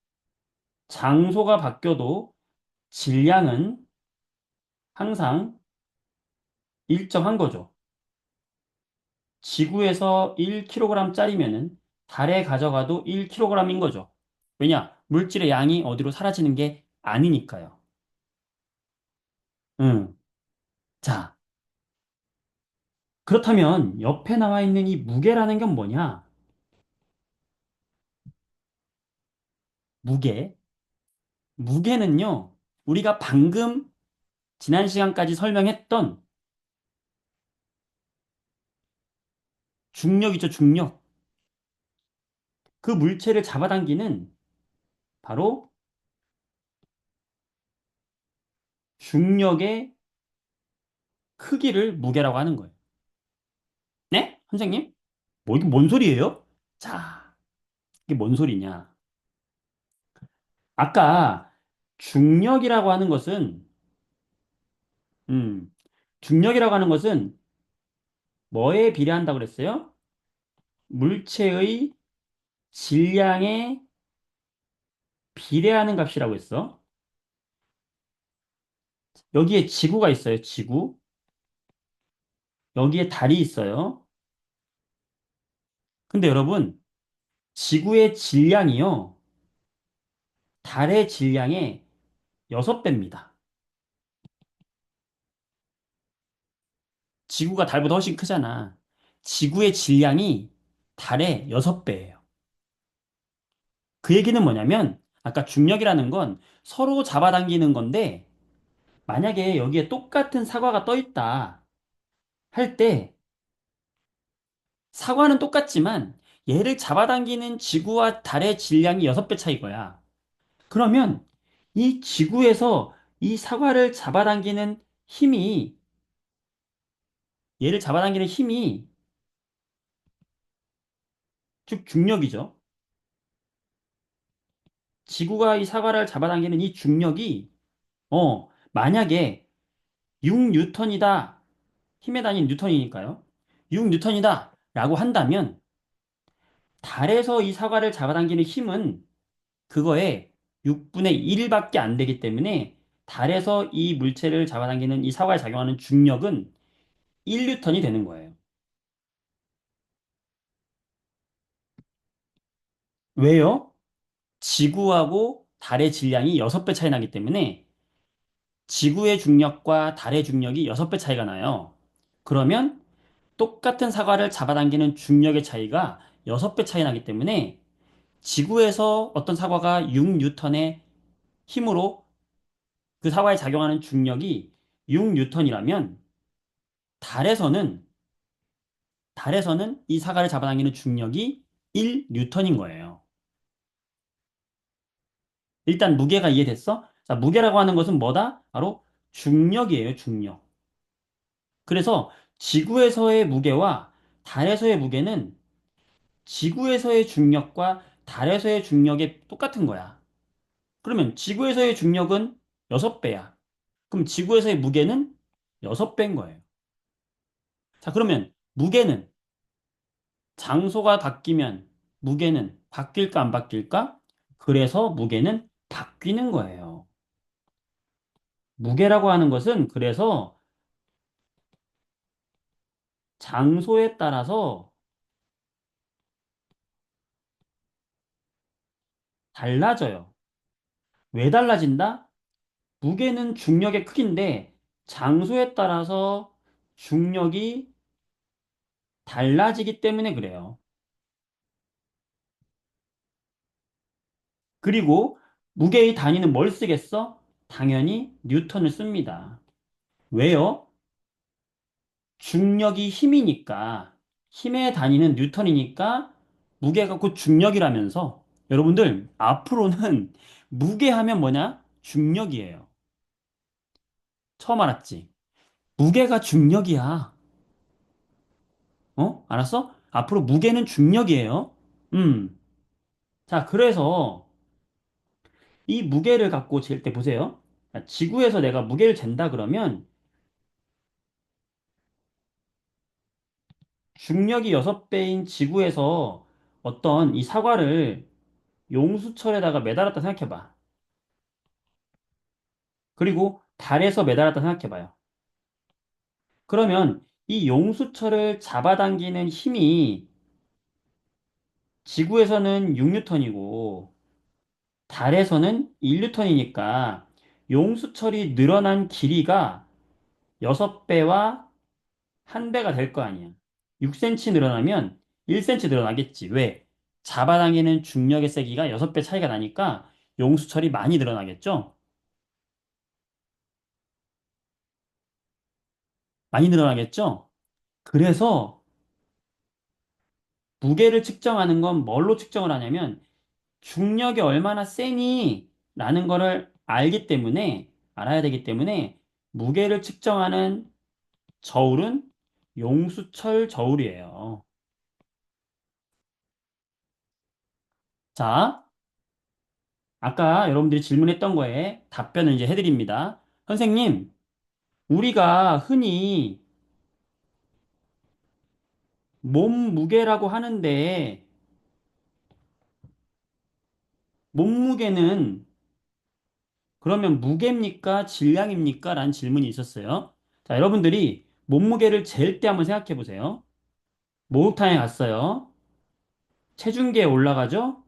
장소가 바뀌어도 질량은 항상 일정한 거죠. 지구에서 1kg짜리면은 달에 가져가도 1kg인 거죠. 왜냐? 물질의 양이 어디로 사라지는 게 아니니까요. 응. 자, 그렇다면 옆에 나와 있는 이 무게라는 건 뭐냐? 무게. 무게는요, 우리가 방금 지난 시간까지 설명했던 중력 있죠, 중력. 그 물체를 잡아당기는 바로 중력의 크기를 무게라고 하는 거예요. 네? 선생님? 뭐 이게 뭔 소리예요? 자, 이게 뭔 소리냐? 아까 중력이라고 하는 것은, 음, 중력이라고 하는 것은 뭐에 비례한다고 그랬어요? 물체의 질량에 비례하는 값이라고 했어. 여기에 지구가 있어요, 지구. 여기에 달이 있어요. 근데 여러분, 지구의 질량이요, 달의 질량의 6배입니다. 지구가 달보다 훨씬 크잖아. 지구의 질량이 달의 6배예요. 그 얘기는 뭐냐면, 아까 중력이라는 건 서로 잡아당기는 건데, 만약에 여기에 똑같은 사과가 떠 있다 할 때, 사과는 똑같지만 얘를 잡아당기는 지구와 달의 질량이 6배 차이 거야. 그러면 이 지구에서 이 사과를 잡아당기는 힘이, 얘를 잡아당기는 힘이, 즉 중력이죠. 지구가 이 사과를 잡아당기는 이 중력이, 만약에 6뉴턴이다. 힘의 단위 뉴턴이니까요. 6뉴턴이다. 라고 한다면, 달에서 이 사과를 잡아당기는 힘은 그거에 6분의 1밖에 안 되기 때문에, 달에서 이 물체를 잡아당기는 이 사과에 작용하는 중력은 1뉴턴이 되는 거예요. 왜요? 지구하고 달의 질량이 6배 차이 나기 때문에 지구의 중력과 달의 중력이 6배 차이가 나요. 그러면 똑같은 사과를 잡아당기는 중력의 차이가 6배 차이 나기 때문에 지구에서 어떤 사과가 6뉴턴의 힘으로 그 사과에 작용하는 중력이 6뉴턴이라면, 달에서는 이 사과를 잡아당기는 중력이 1뉴턴인 거예요. 일단 무게가 이해됐어? 자, 무게라고 하는 것은 뭐다? 바로 중력이에요, 중력. 그래서 지구에서의 무게와 달에서의 무게는 지구에서의 중력과 달에서의 중력이 똑같은 거야. 그러면 지구에서의 중력은 6배야. 그럼 지구에서의 무게는 6배인 거예요. 자, 그러면 무게는, 장소가 바뀌면 무게는 바뀔까 안 바뀔까? 그래서 무게는 바뀌는 거예요. 무게라고 하는 것은 그래서 장소에 따라서 달라져요. 왜 달라진다? 무게는 중력의 크기인데 장소에 따라서 중력이 달라지기 때문에 그래요. 그리고 무게의 단위는 뭘 쓰겠어? 당연히 뉴턴을 씁니다. 왜요? 중력이 힘이니까, 힘의 단위는 뉴턴이니까 무게가 곧 중력이라면서, 여러분들 앞으로는 무게 하면 뭐냐? 중력이에요. 처음 알았지? 무게가 중력이야. 알았어? 앞으로 무게는 중력이에요. 음. 자, 그래서 이 무게를 갖고 잴 때 보세요. 자, 지구에서 내가 무게를 잰다 그러면 중력이 6배인 지구에서 어떤 이 사과를 용수철에다가 매달았다 생각해봐. 그리고 달에서 매달았다 생각해봐요. 그러면 이 용수철을 잡아당기는 힘이 지구에서는 6뉴턴이고 달에서는 1뉴턴이니까 용수철이 늘어난 길이가 6배와 1배가 될 거 아니야. 6cm 늘어나면 1cm 늘어나겠지. 왜? 잡아당기는 중력의 세기가 6배 차이가 나니까 용수철이 많이 늘어나겠죠? 많이 늘어나겠죠? 그래서 무게를 측정하는 건 뭘로 측정을 하냐면 중력이 얼마나 세니? 라는 거를 알아야 되기 때문에 무게를 측정하는 저울은 용수철 저울이에요. 자, 아까 여러분들이 질문했던 거에 답변을 이제 해드립니다. 선생님, 우리가 흔히 몸무게라고 하는데, 몸무게는 그러면 무게입니까? 질량입니까? 라는 질문이 있었어요. 자, 여러분들이 몸무게를 잴 때 한번 생각해 보세요. 목욕탕에 갔어요. 체중계에 올라가죠?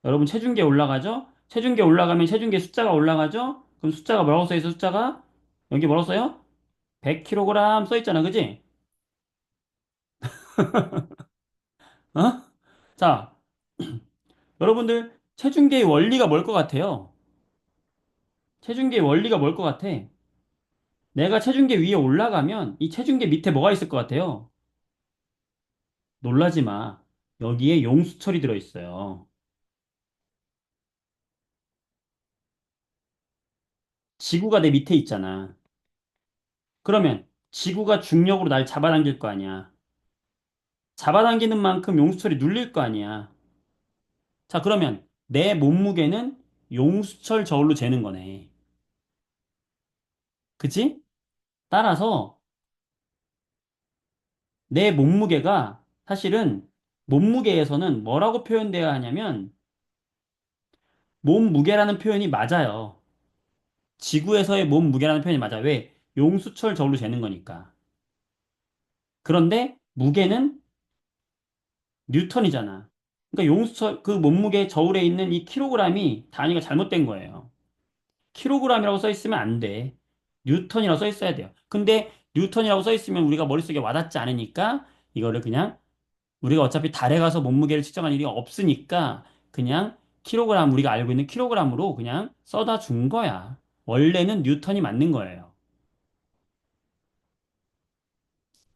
여러분 체중계에 올라가죠? 체중계에 올라가면 체중계 숫자가 올라가죠? 그럼 숫자가 뭐라고 써 있어? 숫자가 여기 뭐라고 써요? 100kg 써 있잖아, 그지? 어? 자, 여러분들 체중계의 원리가 뭘 것 같아요? 체중계의 원리가 뭘 것 같아? 내가 체중계 위에 올라가면 이 체중계 밑에 뭐가 있을 것 같아요? 놀라지 마. 여기에 용수철이 들어있어요. 지구가 내 밑에 있잖아. 그러면 지구가 중력으로 날 잡아당길 거 아니야. 잡아당기는 만큼 용수철이 눌릴 거 아니야. 자, 그러면 내 몸무게는 용수철 저울로 재는 거네. 그치? 따라서 내 몸무게가 사실은 몸무게에서는 뭐라고 표현되어야 하냐면 몸무게라는 표현이 맞아요. 지구에서의 몸무게라는 표현이 맞아. 왜? 용수철 저울로 재는 거니까. 그런데 무게는 뉴턴이잖아. 그러니까 용수철 그 몸무게 저울에 있는 이 킬로그램이 단위가 잘못된 거예요. 킬로그램이라고 써 있으면 안 돼. 뉴턴이라고 써 있어야 돼요. 근데 뉴턴이라고 써 있으면 우리가 머릿속에 와닿지 않으니까 이거를 그냥 우리가 어차피 달에 가서 몸무게를 측정할 일이 없으니까 그냥 킬로그램 우리가 알고 있는 킬로그램으로 그냥 써다 준 거야. 원래는 뉴턴이 맞는 거예요.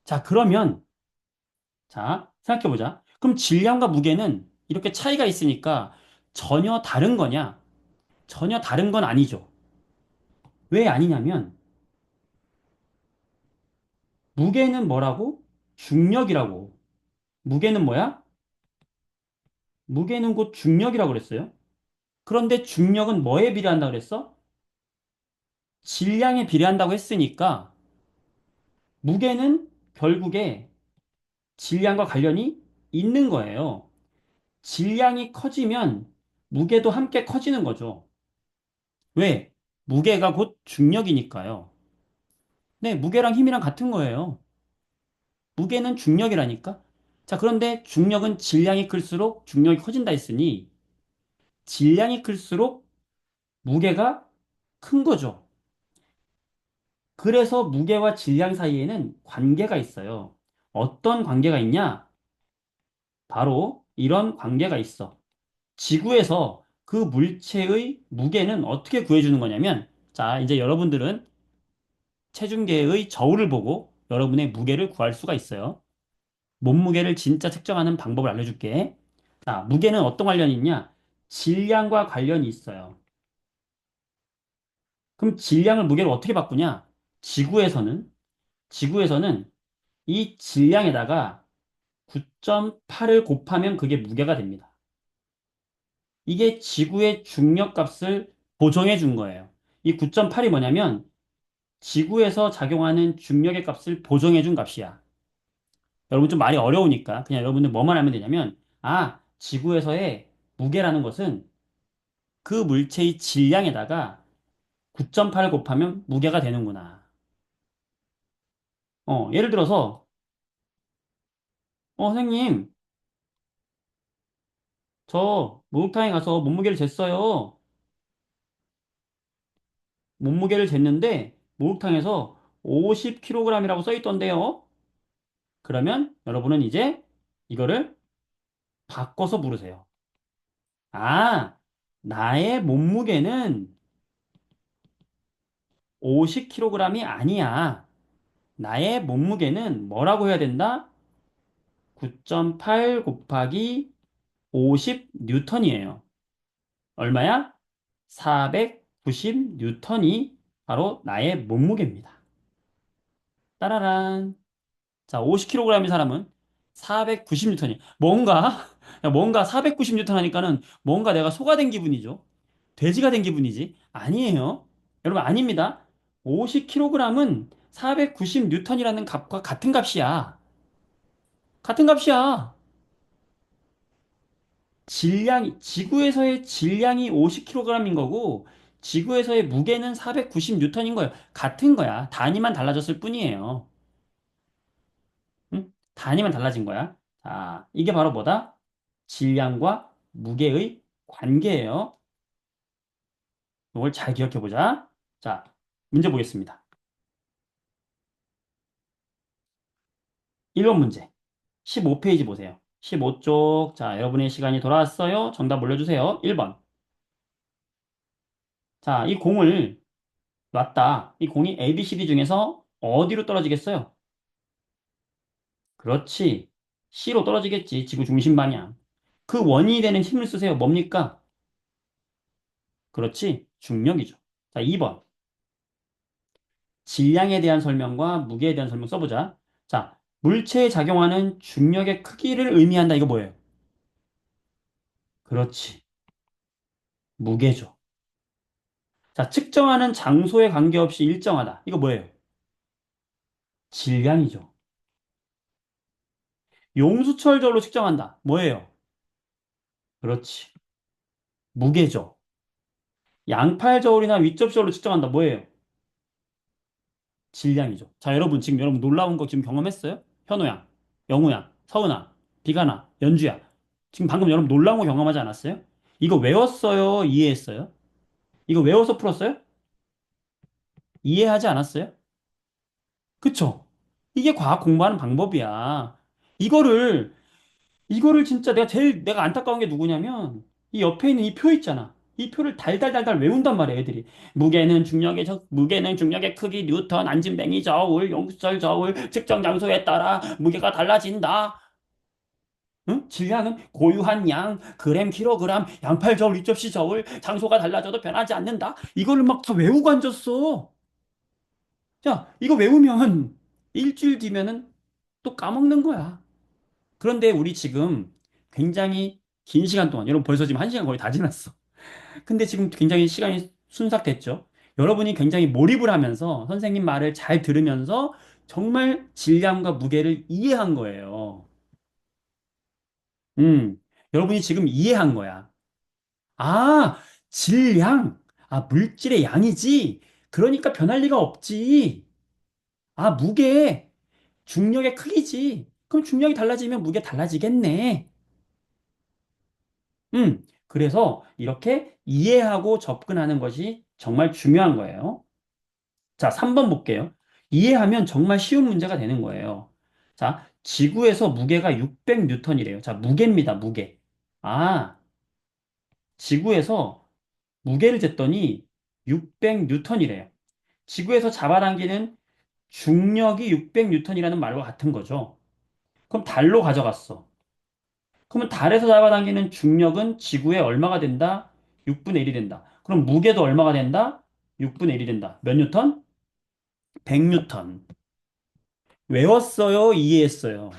자, 그러면 자, 생각해보자. 그럼 질량과 무게는 이렇게 차이가 있으니까 전혀 다른 거냐? 전혀 다른 건 아니죠. 왜 아니냐면 무게는 뭐라고? 중력이라고. 무게는 뭐야? 무게는 곧 중력이라고 그랬어요. 그런데 중력은 뭐에 비례한다고 그랬어? 질량에 비례한다고 했으니까 무게는 결국에 질량과 관련이 있는 거예요. 질량이 커지면 무게도 함께 커지는 거죠. 왜? 무게가 곧 중력이니까요. 네, 무게랑 힘이랑 같은 거예요. 무게는 중력이라니까. 자, 그런데 중력은 질량이 클수록 중력이 커진다 했으니 질량이 클수록 무게가 큰 거죠. 그래서 무게와 질량 사이에는 관계가 있어요. 어떤 관계가 있냐? 바로 이런 관계가 있어. 지구에서 그 물체의 무게는 어떻게 구해주는 거냐면, 자, 이제 여러분들은 체중계의 저울을 보고 여러분의 무게를 구할 수가 있어요. 몸무게를 진짜 측정하는 방법을 알려줄게. 자, 무게는 어떤 관련이 있냐? 질량과 관련이 있어요. 그럼 질량을 무게로 어떻게 바꾸냐? 지구에서는, 지구에서는 이 질량에다가 9.8을 곱하면 그게 무게가 됩니다. 이게 지구의 중력 값을 보정해 준 거예요. 이 9.8이 뭐냐면 지구에서 작용하는 중력의 값을 보정해 준 값이야. 여러분 좀 말이 어려우니까 그냥 여러분들 뭐만 하면 되냐면 아, 지구에서의 무게라는 것은 그 물체의 질량에다가 9.8을 곱하면 무게가 되는구나. 예를 들어서 선생님, 저 목욕탕에 가서 몸무게를 쟀어요. 몸무게를 쟀는데 목욕탕에서 50kg이라고 써 있던데요. 그러면 여러분은 이제 이거를 바꿔서 물으세요. 아, 나의 몸무게는 50kg이 아니야. 나의 몸무게는 뭐라고 해야 된다? 9.8 곱하기 50 뉴턴이에요. 얼마야? 490 뉴턴이 바로 나의 몸무게입니다. 따라란. 자, 50kg인 사람은 490N이. 뭔가, 야, 뭔가 490N 하니까는 뭔가 내가 소가 된 기분이죠. 돼지가 된 기분이지. 아니에요. 여러분, 아닙니다. 50kg은 490N이라는 값과 같은 값이야. 같은 값이야. 지구에서의 질량이 50kg인 거고, 지구에서의 무게는 490N인 거예요. 같은 거야. 단위만 달라졌을 뿐이에요. 응? 단위만 달라진 거야. 자, 이게 바로 뭐다? 질량과 무게의 관계예요. 이걸 잘 기억해 보자. 자, 문제 보겠습니다. 1번 문제. 15페이지 보세요. 15쪽. 자, 여러분의 시간이 돌아왔어요. 정답 올려주세요. 1번. 자, 이 공을 놨다. 이 공이 ABCD 중에서 어디로 떨어지겠어요? 그렇지. C로 떨어지겠지. 지구 중심 방향. 그 원인이 되는 힘을 쓰세요. 뭡니까? 그렇지. 중력이죠. 자, 2번. 질량에 대한 설명과 무게에 대한 설명 써보자. 자, 물체에 작용하는 중력의 크기를 의미한다. 이거 뭐예요? 그렇지. 무게죠. 자, 측정하는 장소에 관계없이 일정하다. 이거 뭐예요? 질량이죠. 용수철절로 측정한다. 뭐예요? 그렇지. 무게죠. 양팔저울이나 위접시절로 측정한다. 뭐예요? 질량이죠. 자, 여러분, 지금 여러분 놀라운 거 지금 경험했어요? 현우야, 영우야, 서은아, 비가나, 연주야. 지금 방금 여러분 놀라운 거 경험하지 않았어요? 이거 외웠어요? 이해했어요? 이거 외워서 풀었어요? 이해하지 않았어요? 그쵸? 이게 과학 공부하는 방법이야. 이거를, 이거를 진짜 내가 안타까운 게 누구냐면, 이 옆에 있는 이 표 있잖아. 이 표를 달달달달 외운단 말이야, 애들이. 무게는 중력의 크기, 뉴턴, 안진뱅이 저울, 용수철 저울, 측정 장소에 따라 무게가 달라진다. 응? 질량은 고유한 양, 그램, 킬로그램, 양팔 저울, 위접시 저울, 장소가 달라져도 변하지 않는다. 이거를 막 다 외우고 앉았어. 자, 이거 외우면 일주일 뒤면은 또 까먹는 거야. 그런데 우리 지금 굉장히 긴 시간 동안, 여러분 벌써 지금 1시간 거의 다 지났어. 근데 지금 굉장히 시간이 순삭됐죠. 여러분이 굉장히 몰입을 하면서 선생님 말을 잘 들으면서 정말 질량과 무게를 이해한 거예요. 음, 여러분이 지금 이해한 거야. 아, 질량. 아, 물질의 양이지. 그러니까 변할 리가 없지. 아, 무게. 중력의 크기지. 그럼 중력이 달라지면 무게 달라지겠네. 그래서 이렇게 이해하고 접근하는 것이 정말 중요한 거예요. 자, 3번 볼게요. 이해하면 정말 쉬운 문제가 되는 거예요. 자, 지구에서 무게가 600N이래요. 자, 무게입니다, 무게. 아, 지구에서 무게를 쟀더니 600N이래요. 지구에서 잡아당기는 중력이 600N이라는 말과 같은 거죠. 그럼 달로 가져갔어. 그러면 달에서 잡아당기는 중력은 지구에 얼마가 된다? 6분의 1이 된다. 그럼 무게도 얼마가 된다? 6분의 1이 된다. 몇 뉴턴? 100뉴턴. 외웠어요? 이해했어요?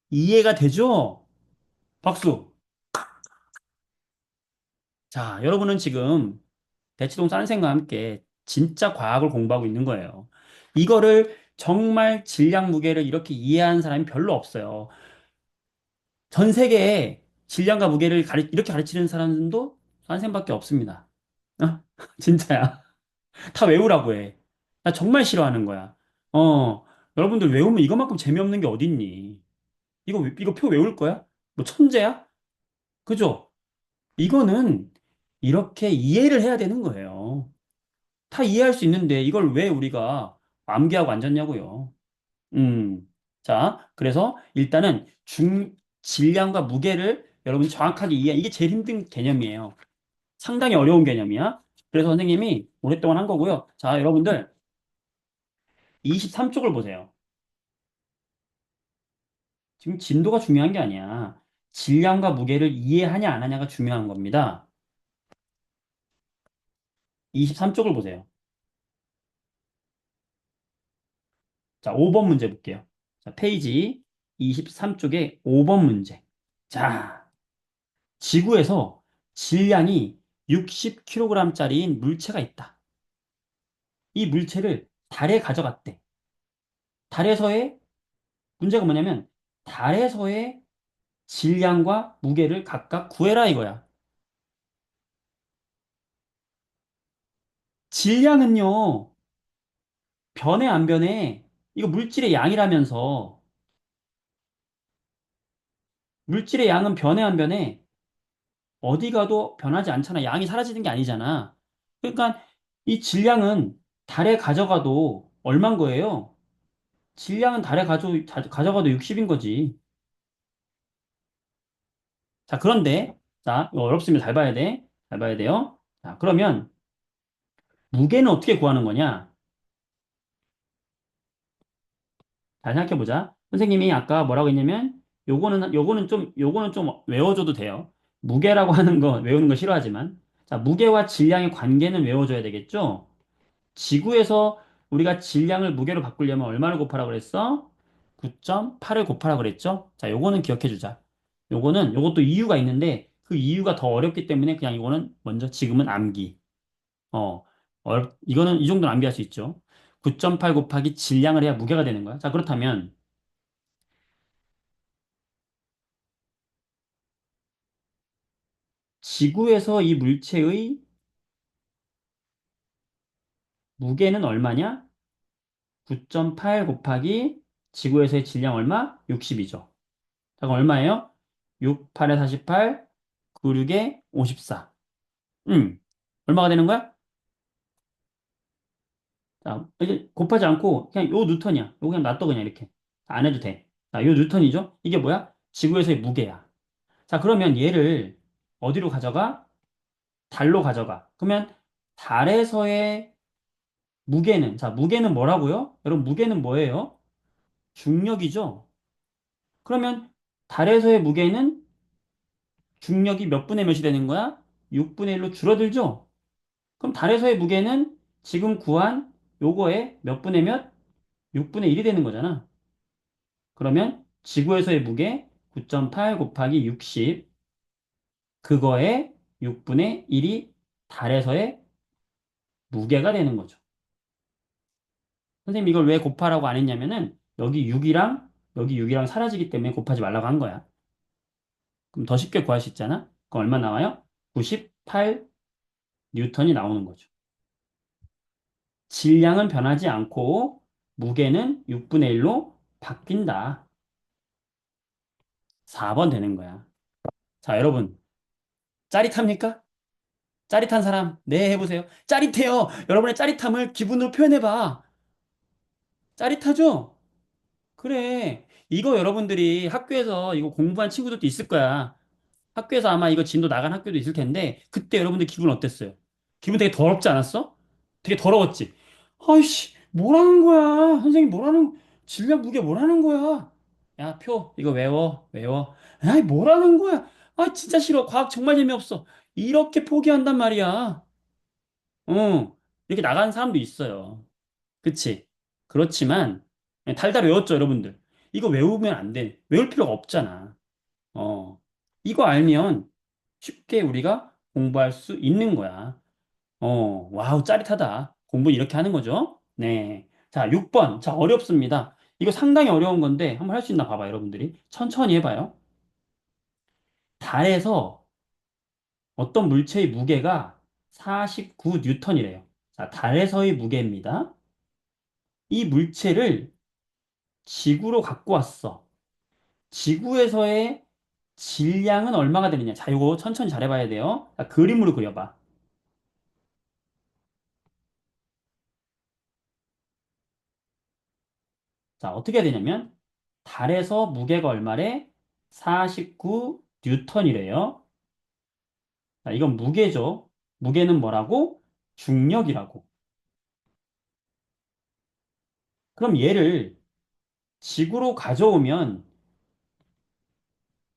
이해가 되죠? 박수. 자, 여러분은 지금 대치동 선생과 함께 진짜 과학을 공부하고 있는 거예요. 이거를 정말 질량 무게를 이렇게 이해하는 사람이 별로 없어요. 전 세계에 질량과 무게를 이렇게 가르치는 사람도 선생밖에 없습니다. 어? 진짜야. 다 외우라고 해. 나 정말 싫어하는 거야. 여러분들 외우면 이거만큼 재미없는 게 어딨니? 이거 표 외울 거야? 뭐 천재야? 그죠? 이거는 이렇게 이해를 해야 되는 거예요. 다 이해할 수 있는데 이걸 왜 우리가 암기하고 앉았냐고요. 음. 자, 그래서 일단은 질량과 무게를 여러분이 정확하게 이게 제일 힘든 개념이에요. 상당히 어려운 개념이야. 그래서 선생님이 오랫동안 한 거고요. 자, 여러분들 23쪽을 보세요. 지금 진도가 중요한 게 아니야. 질량과 무게를 이해하냐 안 하냐가 중요한 겁니다. 23쪽을 보세요. 자, 5번 문제 볼게요. 자, 페이지 23쪽에 5번 문제. 자, 지구에서 질량이 60kg짜리인 물체가 있다. 이 물체를 달에 가져갔대. 달에서의, 문제가 뭐냐면, 달에서의 질량과 무게를 각각 구해라 이거야. 질량은요, 변해 안 변해? 이거 물질의 양이라면서. 물질의 양은 변해 안 변해? 어디 가도 변하지 않잖아. 양이 사라지는 게 아니잖아. 그러니까 이 질량은 달에 가져가도 얼만 거예요? 질량은 달에 가져가도 60인 거지. 자, 그런데, 자, 이거 어렵으면 잘 봐야 돼. 잘 봐야 돼요. 자, 그러면 무게는 어떻게 구하는 거냐? 잘 생각해 보자. 선생님이 아까 뭐라고 했냐면, 요거는 좀 외워줘도 돼요. 무게라고 하는 거 외우는 거 싫어하지만. 자, 무게와 질량의 관계는 외워줘야 되겠죠? 지구에서 우리가 질량을 무게로 바꾸려면 얼마를 곱하라고 그랬어? 9.8을 곱하라고 그랬죠? 자, 요거는 기억해 주자. 요것도 이유가 있는데, 그 이유가 더 어렵기 때문에 그냥 이거는 먼저 지금은 암기. 어, 이거는 이 정도는 암기할 수 있죠. 9.8 곱하기 질량을 해야 무게가 되는 거야. 자, 그렇다면 지구에서 이 물체의 무게는 얼마냐? 9.8 곱하기 지구에서의 질량 얼마? 60이죠. 자, 그럼 얼마예요? 6, 8에 48, 9, 6에 54. 얼마가 되는 거야? 자, 이제 곱하지 않고 그냥 요 뉴턴이야. 요거 그냥 놔둬 그냥 이렇게. 안 해도 돼. 자, 요 뉴턴이죠? 이게 뭐야? 지구에서의 무게야. 자, 그러면 얘를 어디로 가져가? 달로 가져가. 그러면 달에서의 무게는, 자, 무게는 뭐라고요? 여러분, 무게는 뭐예요? 중력이죠? 그러면 달에서의 무게는 중력이 몇 분의 몇이 되는 거야? 6분의 1로 줄어들죠? 그럼 달에서의 무게는 지금 구한 요거의 몇 분의 몇? 6분의 1이 되는 거잖아. 그러면 지구에서의 무게 9.8 곱하기 60, 그거의 6분의 1이 달에서의 무게가 되는 거죠. 선생님 이걸 왜 곱하라고 안 했냐면은 여기 6이랑 사라지기 때문에 곱하지 말라고 한 거야. 그럼 더 쉽게 구할 수 있잖아. 그럼 얼마 나와요? 98 뉴턴이 나오는 거죠. 질량은 변하지 않고 무게는 6분의 1로 바뀐다. 4번 되는 거야. 자, 여러분, 짜릿합니까? 짜릿한 사람, 네, 해보세요. 짜릿해요. 여러분의 짜릿함을 기분으로 표현해봐. 짜릿하죠? 그래. 이거 여러분들이 학교에서 이거 공부한 친구들도 있을 거야. 학교에서 아마 이거 진도 나간 학교도 있을 텐데, 그때 여러분들 기분 어땠어요? 기분 되게 더럽지 않았어? 되게 더러웠지? 아이씨, 뭐라는 거야? 선생님 질량 무게 뭐라는 거야? 야, 표, 이거 외워, 외워. 아이, 뭐라는 거야? 아, 진짜 싫어. 과학 정말 재미없어. 이렇게 포기한단 말이야. 이렇게 나가는 사람도 있어요. 그치? 그렇지만, 달달 외웠죠, 여러분들. 이거 외우면 안 돼. 외울 필요가 없잖아. 어, 이거 알면 쉽게 우리가 공부할 수 있는 거야. 와우, 짜릿하다. 공부 이렇게 하는 거죠? 네. 자, 6번. 자, 어렵습니다. 이거 상당히 어려운 건데, 한번 할 수 있나 봐봐, 여러분들이. 천천히 해봐요. 달에서 어떤 물체의 무게가 49 뉴턴이래요. 자, 달에서의 무게입니다. 이 물체를 지구로 갖고 왔어. 지구에서의 질량은 얼마가 되느냐? 자, 이거 천천히 잘 해봐야 돼요. 자, 그림으로 그려봐. 자, 어떻게 해야 되냐면, 달에서 무게가 얼마래? 49 뉴턴이래요. 자, 이건 무게죠. 무게는 뭐라고? 중력이라고. 그럼 얘를 지구로 가져오면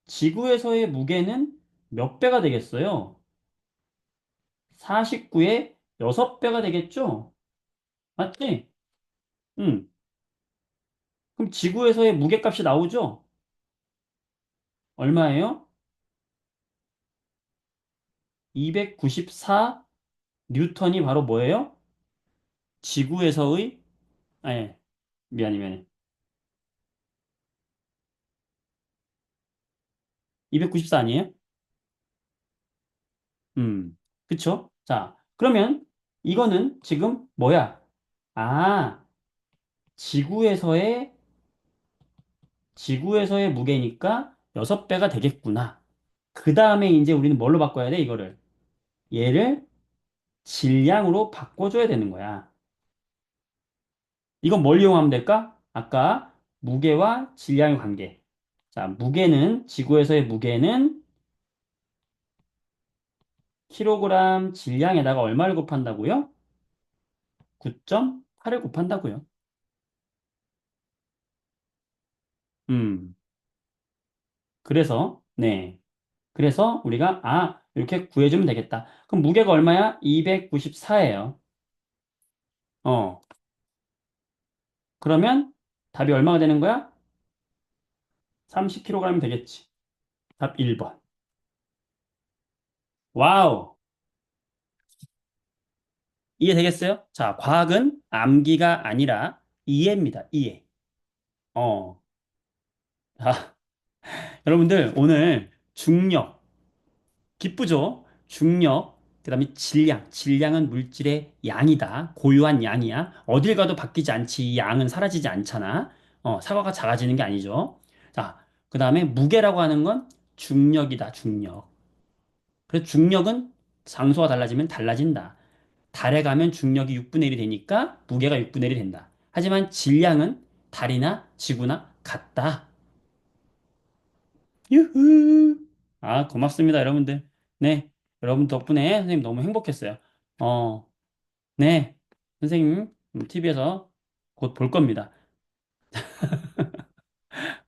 지구에서의 무게는 몇 배가 되겠어요? 49의 6배가 되겠죠? 맞지? 응. 그럼 지구에서의 무게값이 나오죠? 얼마예요? 294 뉴턴이 바로 뭐예요? 지구에서의, 아니, 미안해. 294 아니에요? 음, 그쵸? 자, 그러면 이거는 지금 뭐야? 아, 지구에서의, 지구에서의 무게니까 6배가 되겠구나. 그 다음에 이제 우리는 뭘로 바꿔야 돼, 이거를? 얘를 질량으로 바꿔줘야 되는 거야. 이건 뭘 이용하면 될까? 아까 무게와 질량의 관계. 자, 무게는, 지구에서의 무게는 킬로그램 질량에다가 얼마를 곱한다고요? 9.8을 곱한다고요. 음, 그래서, 네. 그래서 우리가, 이렇게 구해주면 되겠다. 그럼 무게가 얼마야? 294예요. 어, 그러면 답이 얼마가 되는 거야? 30kg이 되겠지. 답 1번. 와우. 이해되겠어요? 자, 과학은 암기가 아니라 이해입니다. 이해. 어. 자, 여러분들 오늘 중력, 기쁘죠? 중력, 그다음에 질량. 질량은 물질의 양이다. 고유한 양이야. 어딜 가도 바뀌지 않지. 이 양은 사라지지 않잖아. 사과가 작아지는 게 아니죠. 자, 그다음에 무게라고 하는 건 중력이다. 중력. 그래서 중력은 장소가 달라지면 달라진다. 달에 가면 중력이 6분의 1이 되니까 무게가 6분의 1이 된다. 하지만 질량은 달이나 지구나 같다. 유후. 고맙습니다, 여러분들. 네, 여러분 덕분에 선생님 너무 행복했어요. 어, 네, 선생님 TV에서 곧 볼 겁니다.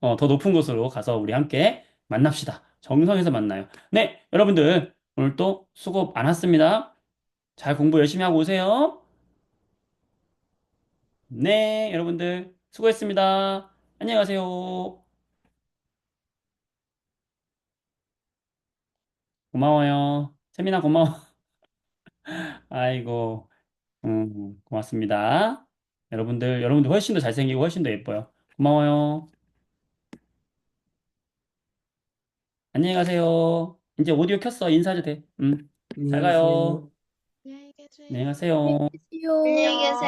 더 높은 곳으로 가서 우리 함께 만납시다. 정성에서 만나요. 네, 여러분들 오늘 또 수고 많았습니다. 잘 공부 열심히 하고 오세요. 네, 여러분들 수고했습니다. 안녕히 가세요. 고마워요. 세민아 고마워. 아이고, 고맙습니다. 여러분들 훨씬 더 잘생기고 훨씬 더 예뻐요. 고마워요. 안녕히 가세요. 이제 오디오 켰어. 인사해도 돼. 잘 안녕히 가요. 계세요. 안녕히 계세요. 안녕히 가세요. 안녕히 계세요.